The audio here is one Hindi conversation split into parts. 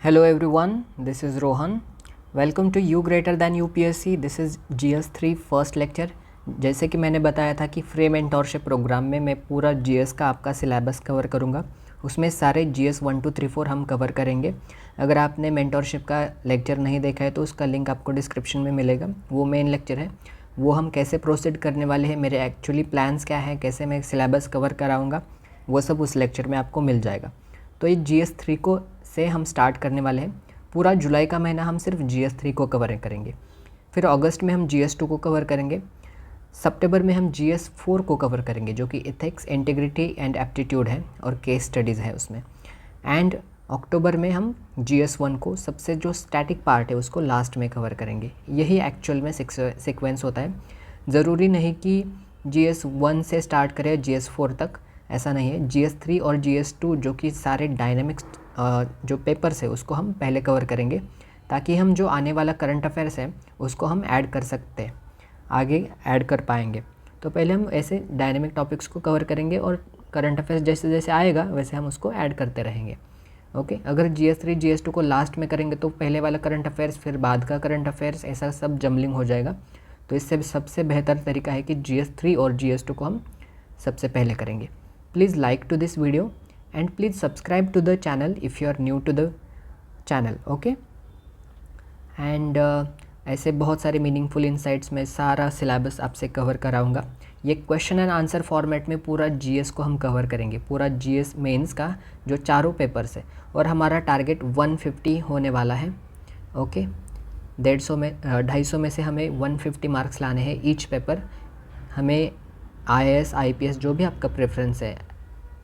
Hello everyone, this is Rohan. Welcome to U Greater Than UPSC. This is GS3 first lecture. जैसे कि मैंने बताया था कि फ्री मेंटोरशिप प्रोग्राम में मैं पूरा GS का आपका सिलेबस कवर करूंगा। उसमें सारे GS 1 2 3 4 हम कवर करेंगे। अगर आपने मेंटोरशिप का लेक्चर नहीं देखा है तो उसका लिंक आपको डिस्क्रिप्शन में मिलेगा। वो मेन लेक्चर है, वो हम कैसे प्रोसीड करने वाले हैं, मेरे एक्चुअली प्लान्स क्या है, कैसे मैं सिलेबस कवर कराऊँगा, वो सब उस लेक्चर में आपको मिल जाएगा। तो ये GS3 को से हम स्टार्ट करने वाले हैं। पूरा जुलाई का महीना हम सिर्फ GS3 को कवर करेंगे, फिर अगस्त में हम GS2 को कवर करेंगे, सितंबर में हम GS4 को कवर करेंगे जो कि एथिक्स, इंटीग्रिटी एंड एप्टीट्यूड है और केस स्टडीज़ है उसमें। एंड अक्टूबर में हम GS1 को, सबसे जो स्टैटिक पार्ट है उसको लास्ट में कवर करेंगे। यही एक्चुअल में सीक्वेंस होता है। ज़रूरी नहीं कि GS1 से स्टार्ट करें GS4 तक, ऐसा नहीं है। GS3 और GS2 जो कि सारे डायनेमिक्स जो पेपर्स है उसको हम पहले कवर करेंगे, ताकि हम जो आने वाला करंट अफेयर्स है उसको हम ऐड कर सकते हैं, आगे ऐड कर पाएंगे। तो पहले हम ऐसे डायनेमिक टॉपिक्स को कवर करेंगे और करंट अफेयर्स जैसे जैसे आएगा वैसे हम उसको ऐड करते रहेंगे। ओके, अगर GS3 GS2 को लास्ट में करेंगे तो पहले वाला करंट अफेयर्स फिर बाद का करंट अफेयर्स, ऐसा सब जम्बलिंग हो जाएगा। तो इससे सबसे बेहतर तरीका है कि GS3 और GS2 को हम सबसे पहले करेंगे। Please like to this video and please subscribe to the channel if you are new to the channel. Okay, and ऐसे बहुत सारे मीनिंगफुल इंसाइट्स में सारा सिलेबस आपसे कवर कराऊंगा। ये क्वेश्चन एंड आंसर फॉर्मेट में पूरा GS को हम कवर करेंगे, पूरा GS मेंस का जो चारों पेपर्स है। और हमारा टारगेट 150 होने वाला है। ओके, 250 में से हमें 150 मार्क्स लाने हैं ईच पेपर। हमें IAS IPS जो भी आपका प्रेफरेंस है,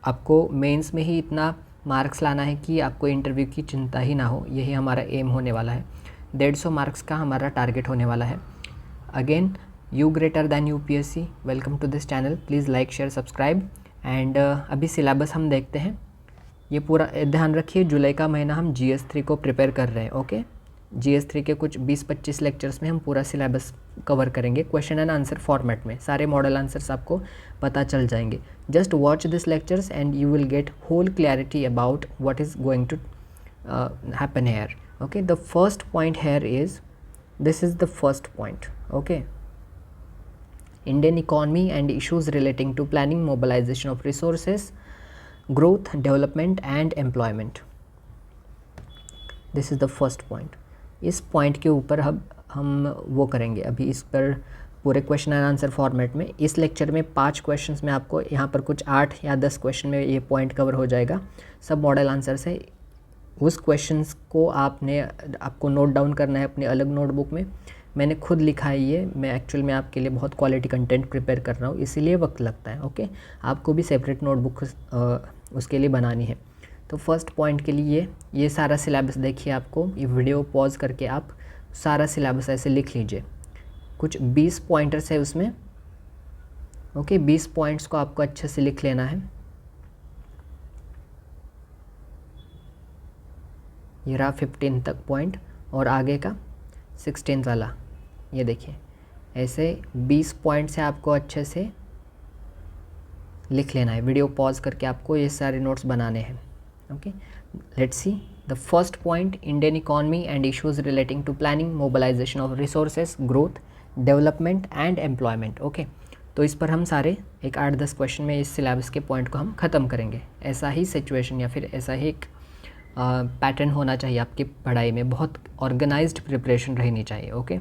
आपको मेंस में ही इतना मार्क्स लाना है कि आपको इंटरव्यू की चिंता ही ना हो। यही हमारा एम होने वाला है। 150 मार्क्स का हमारा टारगेट होने वाला है। Again, you greater than UPSC, welcome to this channel. Please like, share, subscribe. And अभी सिलेबस हम देखते हैं। ये पूरा ध्यान रखिए, जुलाई का महीना हम GS3 को प्रिपेयर कर रहे हैं। ओके, GS3 के कुछ 20-25 लेक्चर्स में हम पूरा सिलेबस कवर करेंगे क्वेश्चन एंड आंसर फॉर्मेट में। सारे मॉडल आंसर्स आपको पता चल जाएंगे। Just watch this lectures and you will get whole clarity about what is going to happen here. Okay, the first point here is, this is the first point. Okay, Indian economy and issues relating to planning, mobilization of resources, growth, development and employment. This is the first point. इस पॉइंट के ऊपर हम वो करेंगे अभी इस पर पूरे क्वेश्चन एंड आंसर फॉर्मेट में। इस लेक्चर में 5 क्वेश्चंस में आपको, यहाँ पर कुछ 8 या 10 क्वेश्चन में ये पॉइंट कवर हो जाएगा। सब मॉडल आंसर्स है। उस क्वेश्चंस को आपको नोट डाउन करना है अपनी अलग नोटबुक में। मैंने खुद लिखा है ये, मैं एक्चुअल में आपके लिए बहुत क्वालिटी कंटेंट प्रिपेयर कर रहा हूँ, इसीलिए वक्त लगता है। ओके, आपको भी सेपरेट नोटबुक उसके लिए बनानी है। तो फर्स्ट पॉइंट के लिए ये सारा सिलेबस देखिए। आपको ये वीडियो पॉज करके आप सारा सिलेबस ऐसे लिख लीजिए। कुछ 20 पॉइंटर्स है उसमें। ओके, 20 पॉइंट्स को आपको अच्छे से लिख लेना है। ये रहा 15 तक पॉइंट और आगे का 16 वाला, ये देखिए। ऐसे 20 पॉइंट से आपको अच्छे से लिख लेना है। वीडियो पॉज करके आपको ये सारे नोट्स बनाने हैं। Okay, let's see the first point: Indian economy and issues relating to planning, mobilization of resources, growth, development and employment. Okay, तो इस पर हम सारे एक 8-10 क्वेश्चन में इस सिलेबस के पॉइंट को हम ख़त्म करेंगे। ऐसा ही सिचुएशन या फिर ऐसा ही एक पैटर्न होना चाहिए आपकी पढ़ाई में। बहुत ऑर्गेनाइज्ड प्रिपरेशन रहनी चाहिए। Okay,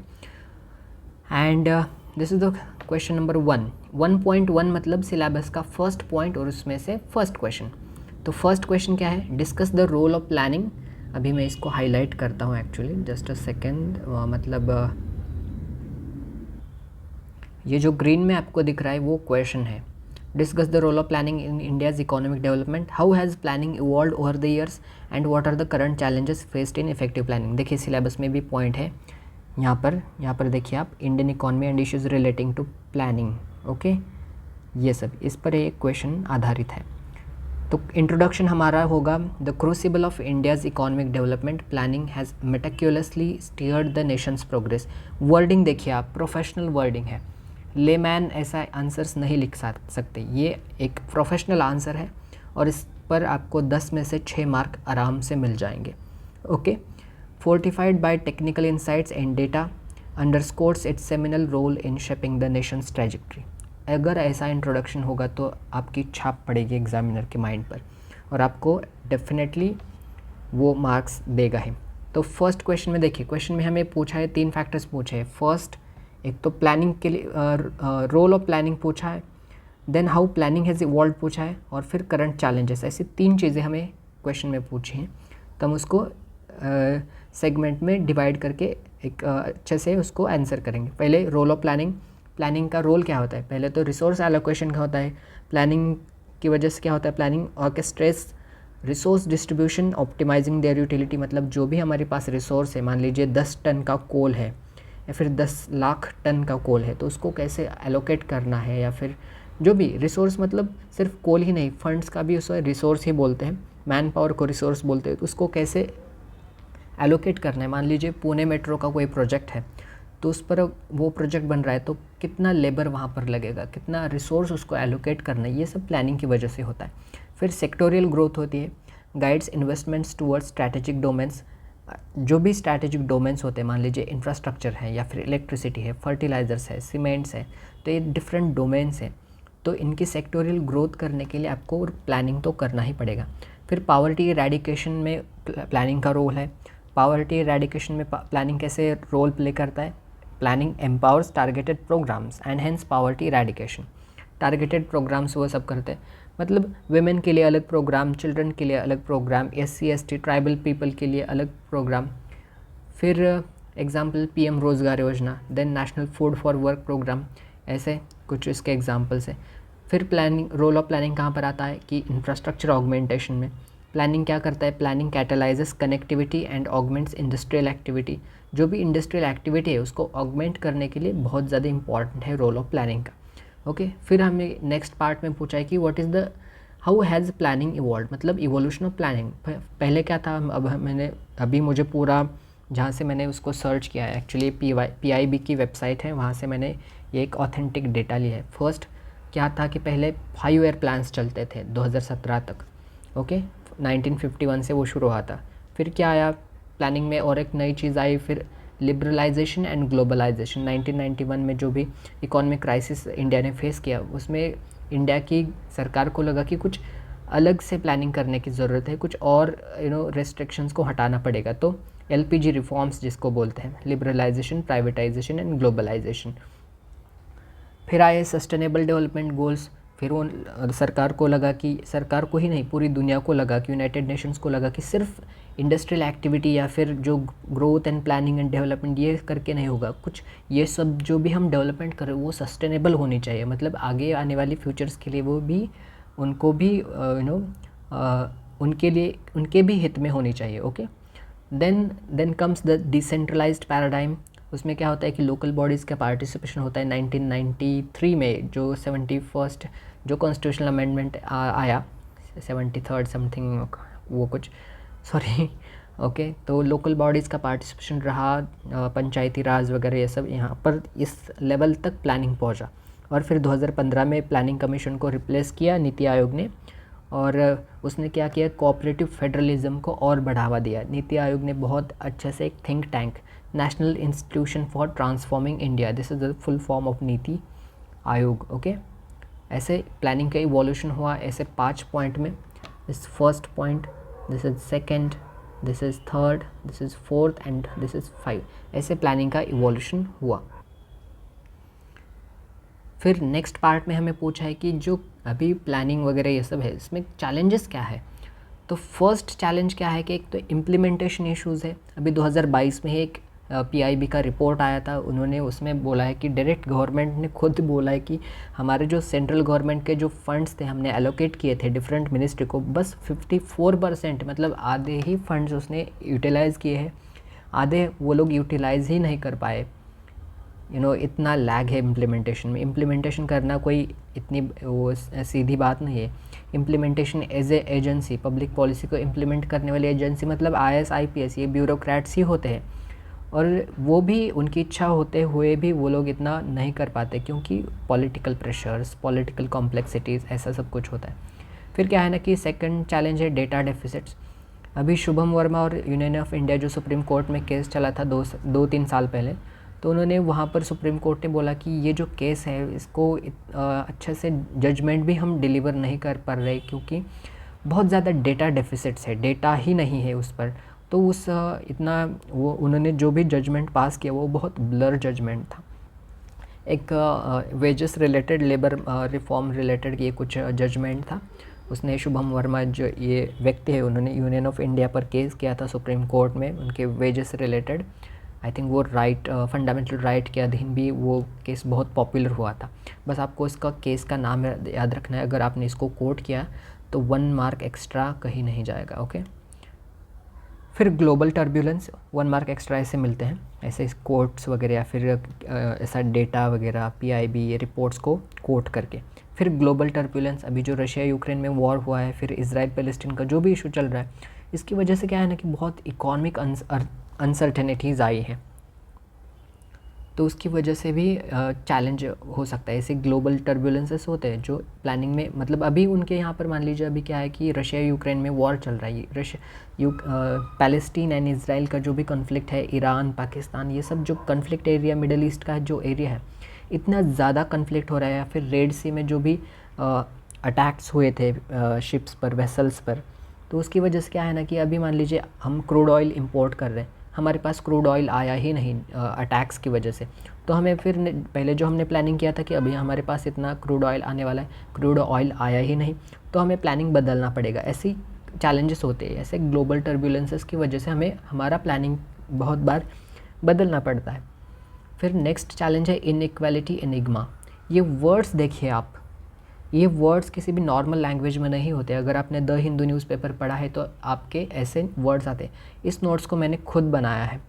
and this is the question number 1। 1.1 मतलब सिलेबस का फर्स्ट पॉइंट और उसमें से फर्स्ट क्वेश्चन। तो फर्स्ट क्वेश्चन क्या है? Discuss the role of planning. अभी मैं इसको हाईलाइट करता हूँ एक्चुअली, जस्ट अ सेकेंड। मतलब ये जो ग्रीन में आपको दिख रहा है वो क्वेश्चन है। Discuss the role of planning in India's economic development, how has planning evolved over the years and what are the current challenges faced in effective planning. देखिए सिलेबस में भी पॉइंट है यहाँ पर देखिए आप, Indian economy and issues relating to planning. Okay, ये सब इस पर एक क्वेश्चन आधारित है। तो इंट्रोडक्शन हमारा होगा, the crucible of India's economic development, planning has meticulously steered the nation's progress. Wording देखिए आप, प्रोफेशनल वर्डिंग है। लेमैन ऐसा आंसर्स नहीं लिख सकते। ये एक प्रोफेशनल आंसर है और इस पर आपको 10 में से 6 मार्क आराम से मिल जाएंगे। Okay, fortified by technical insights and data underscores its seminal role in shaping the nation's trajectory. अगर ऐसा इंट्रोडक्शन होगा तो आपकी छाप पड़ेगी एग्जामिनर के माइंड पर और आपको डेफिनेटली वो मार्क्स देगा ही। तो फर्स्ट क्वेश्चन में देखिए, क्वेश्चन में हमें पूछा है 3 फैक्टर्स पूछे हैं। फर्स्ट, एक तो प्लानिंग के लिए रोल ऑफ प्लानिंग पूछा है, then how planning has evolve पूछा है, और फिर करंट चैलेंजेस। ऐसी 3 चीज़ें हमें क्वेश्चन में पूछी हैं, तो हम उसको सेगमेंट में डिवाइड करके एक अच्छे से उसको आंसर करेंगे। पहले रोल ऑफ प्लानिंग, प्लानिंग का रोल क्या होता है? पहले तो रिसोर्स एलोकेशन का होता है। प्लानिंग की वजह से क्या होता है? Planning orchestrates resource distribution optimising their utility. मतलब जो भी हमारे पास रिसोर्स है, मान लीजिए 10 टन का कोल है या फिर 10 लाख टन का कोल है, तो उसको कैसे एलोकेट करना है, या फिर जो भी रिसोर्स, मतलब सिर्फ कोल ही नहीं, फंड्स का भी उसे रिसोर्स ही बोलते हैं, मैन पावर को रिसोर्स बोलते हैं। तो उसको कैसे एलोकेट करना है? मान लीजिए पुणे मेट्रो का कोई प्रोजेक्ट है, तो उस पर वो प्रोजेक्ट बन रहा है, तो कितना लेबर वहाँ पर लगेगा, कितना रिसोर्स उसको एलोकेट करना है, ये सब प्लानिंग की वजह से होता है। फिर सेक्टोरियल ग्रोथ होती है, guides investments towards strategic domains. जो भी स्ट्रैटेजिक डोमेन्स होते हैं, मान लीजिए इंफ्रास्ट्रक्चर है या फिर इलेक्ट्रिसिटी है, फर्टिलाइजर्स है, सीमेंट्स है, तो ये डिफरेंट डोमेन्स हैं, तो इनकी सेक्टोरियल ग्रोथ करने के लिए आपको प्लानिंग तो करना ही पड़ेगा। फिर पॉवर्टी इरेडिकेशन में प्लानिंग का रोल है। पॉवर्टी इरेडिकेशन में प्लानिंग कैसे रोल प्ले करता है? Planning empowers targeted programs and hence poverty eradication. Targeted programs वो सब करते हैं, मतलब वेमेन के लिए अलग प्रोग्राम, चिल्ड्रन के लिए अलग program, SC ST tribal people के लिए अलग प्रोग्राम। फिर example PM Rozgar Yojana, then national food for work program, ऐसे कुछ इसके एग्जाम्पल्स हैं। फिर प्लानिंग, रोल ऑफ प्लानिंग कहाँ पर आता है कि इंफ्रास्ट्रक्चर ऑगमेंटेशन में। प्लानिंग क्या करता है? Planning catalyses connectivity and augments industrial activity. जो भी इंडस्ट्रियल एक्टिविटी है उसको ऑगमेंट करने के लिए बहुत ज़्यादा इंपॉर्टेंट है रोल ऑफ प्लानिंग का। ओके, फिर हमें नेक्स्ट पार्ट में पूछा है कि what is the how has planning evolve, मतलब इवोल्यूशन ऑफ प्लानिंग पहले क्या था। अब मैंने अभी मुझे पूरा जहाँ से मैंने उसको सर्च किया है, एक्चुअली PIB की वेबसाइट है, वहाँ से मैंने ये एक ऑथेंटिक डेटा लिया है। फर्स्ट क्या था कि पहले 5 ईयर प्लान्स चलते थे 2017 तक। ओके, 1951 से वो शुरू हुआ था। फिर क्या आया प्लानिंग में, और एक नई चीज़ आई, फिर लिबरलाइजेशन एंड ग्लोबलाइजेशन। 1991 में जो भी इकोनॉमिक क्राइसिस इंडिया ने फेस किया, उसमें इंडिया की सरकार को लगा कि कुछ अलग से प्लानिंग करने की ज़रूरत है, कुछ और रेस्ट्रिक्शंस को हटाना पड़ेगा। तो LPG रिफॉर्म्स जिसको बोलते हैं, लिबरलाइजेशन, प्राइवेटाइजेशन एंड ग्लोबलाइजेशन। फिर आए सस्टेनेबल डेवलपमेंट गोल्स। फिर वो सरकार को लगा कि, सरकार को ही नहीं पूरी दुनिया को लगा कि, यूनाइटेड नेशंस को लगा कि सिर्फ इंडस्ट्रियल एक्टिविटी या फिर जो growth and planning and development ये करके नहीं होगा, कुछ ये सब जो भी हम डेवलपमेंट करें वो सस्टेनेबल होनी चाहिए, मतलब आगे आने वाली फ्यूचर्स के लिए वो भी, उनको भी उनके भी हित में होनी चाहिए। Okay, then comes the decentralized paradigm. उसमें क्या होता है कि लोकल बॉडीज़ का पार्टिसिपेशन होता है। 1993 में जो 71st जो कॉन्स्टिट्यूशनल अमेंडमेंट आया, 73rd समथिंग वो कुछ, सॉरी। ओके, तो लोकल बॉडीज़ का पार्टिसिपेशन रहा, पंचायती राज वगैरह ये सब, यहाँ पर इस लेवल तक प्लानिंग पहुँचा। और फिर 2015 में प्लानिंग कमीशन को रिप्लेस किया नीति आयोग ने, और उसने क्या किया, कोऑपरेटिव फेडरलिज्म को और बढ़ावा दिया। नीति आयोग ने बहुत अच्छे से एक think tank, national institution for transforming India, this is the full form of NITI Aayog. Okay, ऐसे प्लानिंग का इवोल्यूशन हुआ ऐसे 5 पॉइंट में। This first point, this is second, this is third, this is fourth and this is 5। ऐसे प्लानिंग का इवोल्यूशन हुआ। फिर नेक्स्ट पार्ट में हमें पूछा है कि जो अभी प्लानिंग वगैरह ये सब है, इसमें चैलेंजेस क्या है। तो फर्स्ट चैलेंज क्या है कि एक तो इम्प्लीमेंटेशन इश्यूज़ है। अभी 2022 में ही एक PIB का रिपोर्ट आया था, उन्होंने उसमें बोला है कि डायरेक्ट गवर्नमेंट ने खुद बोला है कि हमारे जो सेंट्रल गवर्नमेंट के जो फंड्स थे हमने एलोकेट किए थे डिफरेंट मिनिस्ट्री को, बस 54%, मतलब आधे ही फंड्स उसने यूटिलाइज़ किए हैं, आधे वो लोग यूटिलाइज़ ही नहीं कर पाए। इतना लैग है इम्प्लीमेंटेशन में। इम्प्लीमेंटेशन करना कोई इतनी वो सीधी बात नहीं है। Implementation as a agency, public policy को इम्प्लीमेंट करने वाली एजेंसी, मतलब IAS IPS ये ब्यूरोक्रेट्स ही होते हैं, और वो भी उनकी इच्छा होते हुए भी वो लोग इतना नहीं कर पाते, क्योंकि पॉलिटिकल प्रेशर्स, पॉलिटिकल कॉम्प्लेक्सिटीज़, ऐसा सब कुछ होता है। फिर क्या है ना कि सेकंड चैलेंज है डेटा डेफिसिट्स। अभी शुभम वर्मा और यूनियन ऑफ इंडिया जो सुप्रीम कोर्ट में केस चला था 2-3 साल पहले, तो उन्होंने वहाँ पर सुप्रीम कोर्ट ने बोला कि ये जो केस है इसको अच्छे से जजमेंट भी हम डिलीवर नहीं कर पा रहे क्योंकि बहुत ज़्यादा डेटा डेफिसिट्स है, डेटा ही नहीं है उस पर। तो उस इतना वो उन्होंने जो भी जजमेंट पास किया वो बहुत ब्लर जजमेंट था। एक wages related, labour reform related ये कुछ जजमेंट था। उसने शुभम वर्मा जो ये व्यक्ति है उन्होंने यूनियन ऑफ इंडिया पर केस किया था सुप्रीम कोर्ट में उनके वेजेस रिलेटेड। आई थिंक वो फंडामेंटल राइट के अधीन भी वो केस बहुत पॉपुलर हुआ था। बस आपको इसका केस का नाम याद रखना है। अगर आपने इसको कोट किया तो 1 मार्क एक्स्ट्रा कहीं नहीं जाएगा। ओके। फिर ग्लोबल टर्बुलेंस, 1 मार्क एक्स्ट्रा ऐसे मिलते हैं, ऐसे कोट्स वगैरह या फिर ऐसा डेटा वगैरह PIB ये रिपोर्ट्स को कोट करके। फिर ग्लोबल टर्बुलेंस, अभी जो रशिया यूक्रेन में वॉर हुआ है, फिर इजराइल पैलेस्टीन का जो भी इशू चल रहा है, इसकी वजह से क्या है ना कि बहुत इकोनॉमिक अनसर्टेनिटीज़ आई हैं, तो उसकी वजह से भी चैलेंज हो सकता है। ऐसे ग्लोबल टर्बुलेंसेस होते हैं जो प्लानिंग में, मतलब अभी उनके यहाँ पर मान लीजिए अभी क्या है कि रशिया यूक्रेन में वॉर चल रहा है, पैलेस्टीन एंड इजराइल का जो भी कॉन्फ्लिक्ट है, ईरान पाकिस्तान ये सब जो कॉन्फ्लिक्ट एरिया, मिडल ईस्ट का जो एरिया है, इतना ज़्यादा कॉन्फ्लिक्ट हो रहा है। या फिर रेड सी में जो भी अटैक्स हुए थे शिप्स पर, वेसल्स पर, तो उसकी वजह से क्या है ना कि अभी मान लीजिए हम क्रूड ऑयल इंपोर्ट कर रहे हैं, हमारे पास क्रूड ऑयल आया ही नहीं अटैक्स की वजह से, तो हमें फिर पहले जो हमने प्लानिंग किया था कि अभी हमारे पास इतना क्रूड ऑयल आने वाला है, क्रूड ऑयल आया ही नहीं, तो हमें प्लानिंग बदलना पड़ेगा। ऐसी चैलेंजेस होते हैं, ऐसे ग्लोबल टर्बुलेंसेस की वजह से हमें हमारा प्लानिंग बहुत बार बदलना पड़ता है। फिर नेक्स्ट चैलेंज है इनइक्वालिटी एनिग्मा। ये वर्ड्स देखिए आप, ये वर्ड्स किसी भी नॉर्मल लैंग्वेज में नहीं होते। अगर आपने द हिंदू न्यूज़पेपर पढ़ा है तो आपके ऐसे वर्ड्स आते हैं। इस नोट्स को मैंने खुद बनाया है,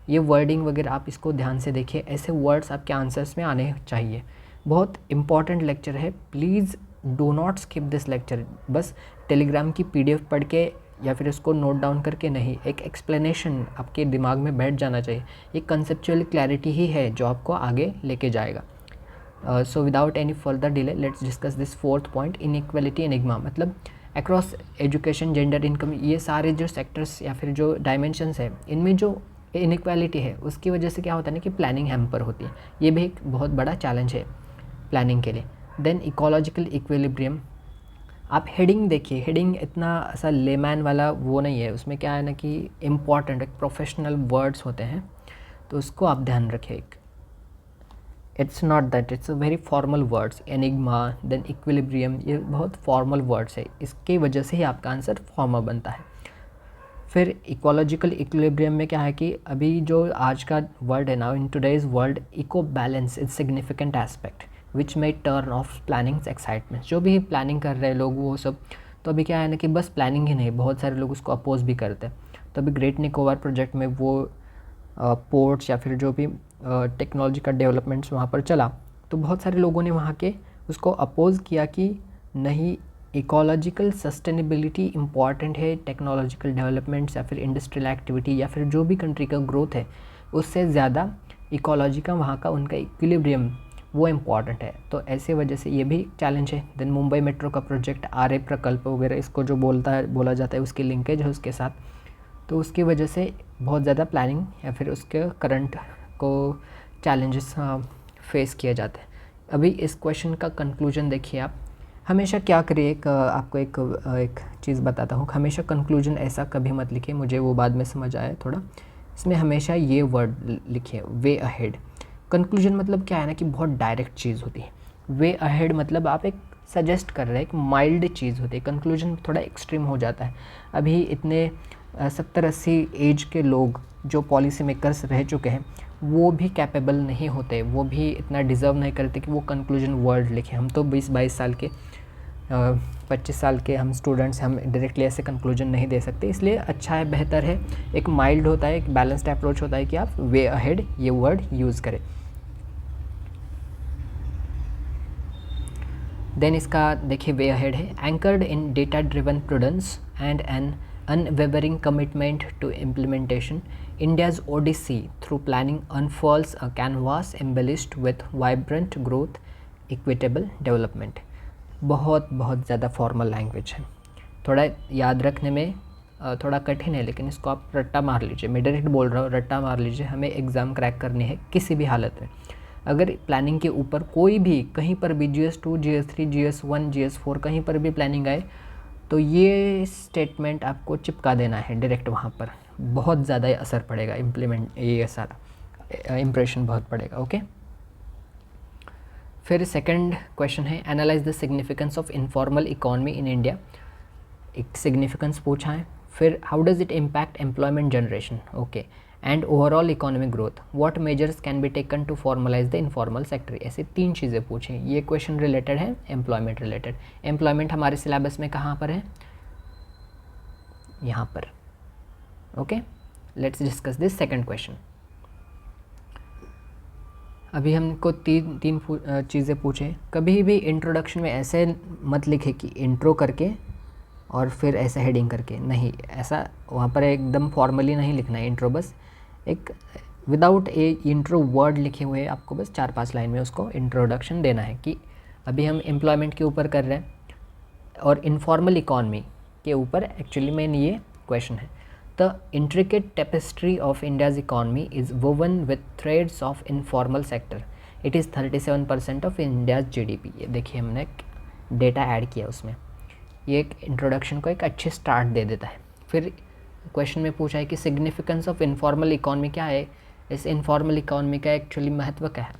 ये वर्डिंग वगैरह आप इसको ध्यान से देखिए, ऐसे वर्ड्स आपके आंसर्स में आने चाहिए। बहुत इंपॉर्टेंट लेक्चर है, please do not skip this lecture. बस टेलीग्राम की PDF पढ़ के या फिर इसको नोट डाउन करके नहीं, एक एक्सप्लेनेशन आपके दिमाग में बैठ जाना चाहिए। ये कंसेप्चुअल क्लैरिटी ही है जो आपको आगे लेके जाएगा। So without any further delay let's discuss this 4th point, inequality enigma. मतलब अक्रॉस एजुकेशन, जेंडर, इनकम, ये सारे जो सेक्टर्स या फिर जो डायमेंशंस है, इनमें जो इनइक्वालिटी है उसकी वजह से क्या होता है ना कि प्लानिंग हैम्पर होती है। ये भी एक बहुत बड़ा चैलेंज है प्लानिंग के लिए। देन इकोलॉजिकल इक्विलिब्रियम, आप हेडिंग देखिए, हेडिंग इतना ऐसा लेमैन वाला वो नहीं है, उसमें क्या है ना कि इम्पॉर्टेंट एक प्रोफेशनल वर्ड्स होते हैं, तो उसको आप ध्यान रखिए। It's not that, it's a very formal words. Enigma, then equilibrium, ये बहुत फॉर्मल वर्ड्स है, इसकी वजह से ही आपका आंसर फॉर्मल बनता है। फिर इकोलॉजिकल इक्विलिब्रियम में क्या है कि अभी जो आज का वर्ड है ना, in today's world, eco balance is significant aspect which may turn of planning's excitement. जो भी प्लानिंग कर रहे हैं लोग वो सब, तो अभी क्या है ना कि बस प्लानिंग ही नहीं, बहुत सारे लोग उसको अपोज भी करते हैं। तो अभी ग्रेट निकोबार प्रोजेक्ट में वो पोर्ट्स या फिर जो भी टेक्नोलॉजी का डेवलपमेंट्स वहाँ पर चला, तो बहुत सारे लोगों ने वहाँ के उसको अपोज़ किया कि नहीं, इकोलॉजिकल सस्टेनेबिलिटी इम्पॉर्टेंट है, टेक्नोलॉजिकल डेवलपमेंट्स या फिर इंडस्ट्रियल एक्टिविटी या फिर जो भी कंट्री का ग्रोथ है उससे ज़्यादा इकोलॉजी का, वहाँ का उनका इक्विलिब्रियम वो इम्पॉर्टेंट है। तो ऐसे वजह से ये भी चैलेंज है। देन मुंबई मेट्रो का प्रोजेक्ट, आर्य प्रकल्प वगैरह, इसको जो बोला जाता है, उसकी लिंकेज है उसके साथ, तो उसकी वजह से बहुत ज़्यादा प्लानिंग या फिर उसके करंट को चैलेंजेस फेस किए जाते हैं। अभी इस क्वेश्चन का कंक्लूजन देखिए आप, हमेशा क्या करिए, आपको एक चीज़ बताता हूँ, हमेशा कंक्लूजन ऐसा कभी मत लिखिए, मुझे वो बाद में समझ आया थोड़ा। इसमें हमेशा ये वर्ड लिखिए, वे अहेड। कंक्लूजन मतलब क्या है ना कि बहुत डायरेक्ट चीज़ होती है। वे अहेड मतलब आप एक सजेस्ट कर रहे हैं, एक माइल्ड चीज़ होती है। कंक्लूजन थोड़ा एक्सट्रीम हो जाता है। अभी इतने 70-80 एज के लोग जो पॉलिसी मेकर्स रह चुके हैं वो भी कैपेबल नहीं होते, वो भी इतना डिज़र्व नहीं करते कि वो कंक्लूजन वर्ड लिखें। हम तो 20-22 साल के 25 साल के हम स्टूडेंट्स, हम डायरेक्टली ऐसे कंक्लूजन नहीं दे सकते। इसलिए अच्छा है, बेहतर है, एक माइल्ड होता है, एक बैलेंस्ड अप्रोच होता है कि आप वे अहेड ये वर्ड यूज़ करें। देन इसका देखिए वे अहेड है, anchored in data driven prudence and an unwavering commitment to implementation, India's odyssey through planning unfurls a canvas embellished with vibrant growth, equitable development। बहुत ज़्यादा फॉर्मल लैंग्वेज है, थोड़ा याद रखने में थोड़ा कठिन है, लेकिन इसको आप रट्टा मार लीजिए, मैं डायरेक्ट बोल रहा हूँ, रट्टा मार लीजिए। हमें एग्ज़ाम क्रैक करनी है किसी भी हालत में। अगर प्लानिंग के ऊपर कोई भी कहीं पर भी GS2, GS3, GS1, GS4 कहीं पर भी प्लानिंग आए तो ये स्टेटमेंट आपको चिपका देना है डायरेक्ट वहाँ पर। बहुत ज़्यादा असर पड़ेगा, ये सारा इम्प्रेशन बहुत पड़ेगा। ओके, फिर सेकंड क्वेश्चन है analyse the significance of informal economy in India. एक सिग्निफिकेंस पूछा है। फिर how does it impact employment generation, okay, and overall economic growth, what measures can be taken to formalise the informal sector. ऐसे 3 चीज़ें पूछी। ये क्वेश्चन रिलेटेड है एम्प्लॉयमेंट रिलेटेड। एम्प्लॉयमेंट हमारे सिलेबस में कहाँ पर है, यहाँ पर। Okay, let's discuss this second question. अभी हमको तीन चीज़ें पूछे। कभी भी इंट्रोडक्शन में ऐसे मत लिखे कि इंट्रो करके और फिर ऐसे हेडिंग करके, नहीं, ऐसा वहाँ पर एकदम फॉर्मली नहीं लिखना है। इंट्रो बस एक विदाउट ए इंट्रो वर्ड लिखे हुए आपको बस 4-5 लाइन में उसको इंट्रोडक्शन देना है कि अभी हम एम्प्लॉयमेंट के ऊपर कर रहे हैं और इनफॉर्मल इकॉनमी के ऊपर एक्चुअली में ये क्वेश्चन है। The intricate tapestry of India's economy is woven with threads of informal sector. It is 37% of India's GDP। ये देखिए हमने डेटा ऐड किया उसमें। ये एक इंट्रोडक्शन को एक अच्छे स्टार्ट दे देता है। फिर क्वेश्चन में पूछा है कि सिग्निफिकेंस ऑफ इनफॉर्मल इकॉनमी क्या है, इस इनफॉर्मल इकॉनमी का एक्चुअली महत्व क्या है।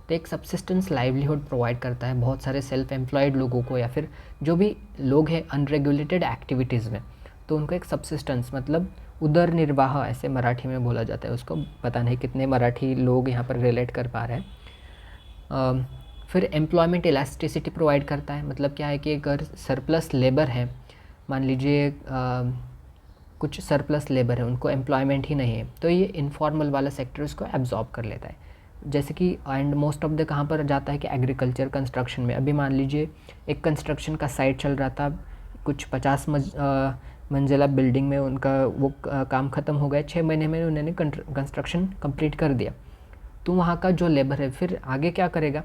तो एक सब्सिस्टेंस लाइवलीहुड प्रोवाइड करता है बहुत सारे सेल्फ एम्प्लॉयड लोगों को, या फिर जो भी लोग हैं अनरेगुलेटेड एक्टिविटीज़ में, तो उनको एक सब्सिस्टेंस मतलब उदर निर्वाह ऐसे मराठी में बोला जाता है उसको। पता नहीं कितने मराठी लोग यहाँ पर रिलेट कर पा रहे हैं। फिर एम्प्लॉयमेंट इलास्टिसिटी प्रोवाइड करता है। मतलब क्या है कि अगर सरप्लस लेबर है, मान लीजिए कुछ सरप्लस लेबर है, उनको एम्प्लॉयमेंट ही नहीं है, तो ये इनफॉर्मल वाला सेक्टर उसको एब्जॉर्ब कर लेता है। जैसे कि एंड मोस्ट ऑफ द कहाँ पर जाता है कि एग्रीकल्चर कंस्ट्रक्शन में। अभी मान लीजिए एक कंस्ट्रक्शन का साइट चल रहा था, कुछ 50 मंजिला बिल्डिंग में उनका वो काम ख़त्म हो गया, 6 महीने में उन्होंने कंस्ट्रक्शन कंप्लीट कर दिया। तो वहाँ का जो लेबर है फिर आगे क्या करेगा,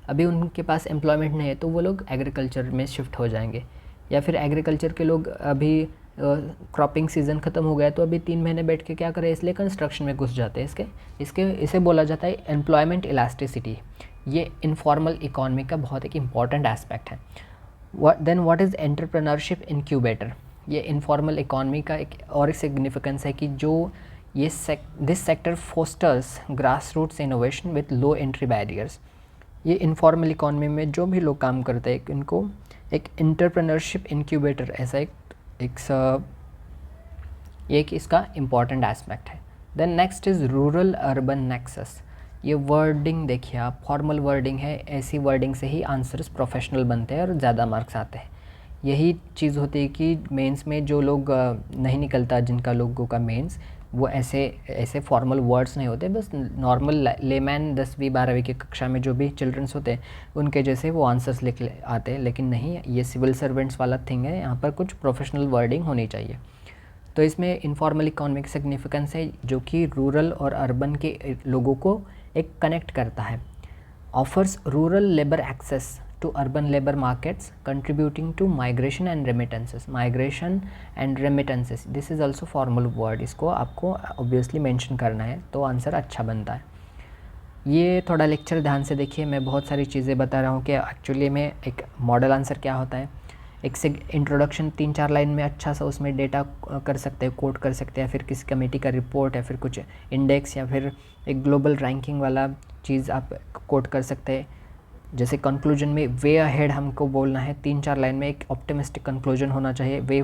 अभी उनके पास एम्प्लॉयमेंट नहीं है तो वो लोग एग्रीकल्चर में शिफ्ट हो जाएंगे। या फिर एग्रीकल्चर के लोग अभी क्रॉपिंग सीज़न ख़त्म हो गया तो अभी 3 महीने बैठ के क्या करें, इसलिए कंस्ट्रक्शन में घुस जाते हैं। इसे बोला जाता है एम्प्लॉयमेंट इलास्टिसिटी। ये इनफॉर्मल इकॉनमी का बहुत एक इम्पॉर्टेंट एस्पेक्ट है। Then what is entrepreneurship incubator. ये इनफॉर्मल इकॉनमी का एक और सिग्निफिकेंस है कि जो ये this sector fosters grass roots innovation with low entry barriers. ये इनफॉर्मल इकॉनमी में जो भी लोग काम करते हैं इनको एक एंटरप्रेन्योरशिप इनक्यूबेटर ऐसा एक इसका इम्पॉर्टेंट एस्पेक्ट है। Then next is rural urban nexus. ये वर्डिंग देखिए आप, फॉर्मल वर्डिंग है, ऐसी वर्डिंग से ही आंसर्स प्रोफेशनल बनते हैं और ज़्यादा मार्क्स आते हैं। यही चीज़ होती है कि मेंस में जो लोग नहीं निकलता, जिनका लोगों का मेंस, वो ऐसे फॉर्मल वर्ड्स नहीं होते, बस नॉर्मल लेमैन 10वीं 12वीं की कक्षा में जो भी चिल्ड्रंस होते हैं उनके जैसे वो आंसर्स लिख आते हैं। लेकिन नहीं, ये सिविल सर्वेंट्स वाला थिंग है, यहाँ पर कुछ प्रोफेशनल वर्डिंग होनी चाहिए। तो इसमें इनफॉर्मल इकोनॉमिक सिग्निफिकेंस है जो कि रूरल और अर्बन के लोगों को एक कनेक्ट करता है। Offers rural labour access to urban labor markets contributing to migration and remittances. This is also formal word, इसको आपको obviously mention करना है तो आंसर अच्छा बनता है। ये थोड़ा लेक्चर ध्यान से देखिए, मैं बहुत सारी चीज़ें बता रहा हूँ कि एक्चुअली में एक मॉडल आंसर क्या होता है। एक से इंट्रोडक्शन 3-4 लाइन में अच्छा सा उसमें डेटा कर सकते हैं, कोट कर सकते हैं, फिर किसी कमेटी का रिपोर्ट या फिर कुछ इंडेक्स या फिर एक ग्लोबल रैंकिंग वाला चीज़ आप कोट कर सकते हैं। जैसे कंक्लूजन में वे अहेड हमको बोलना है, 3-4 लाइन में एक ऑप्टिमिस्टिक कंक्लूजन होना चाहिए, वे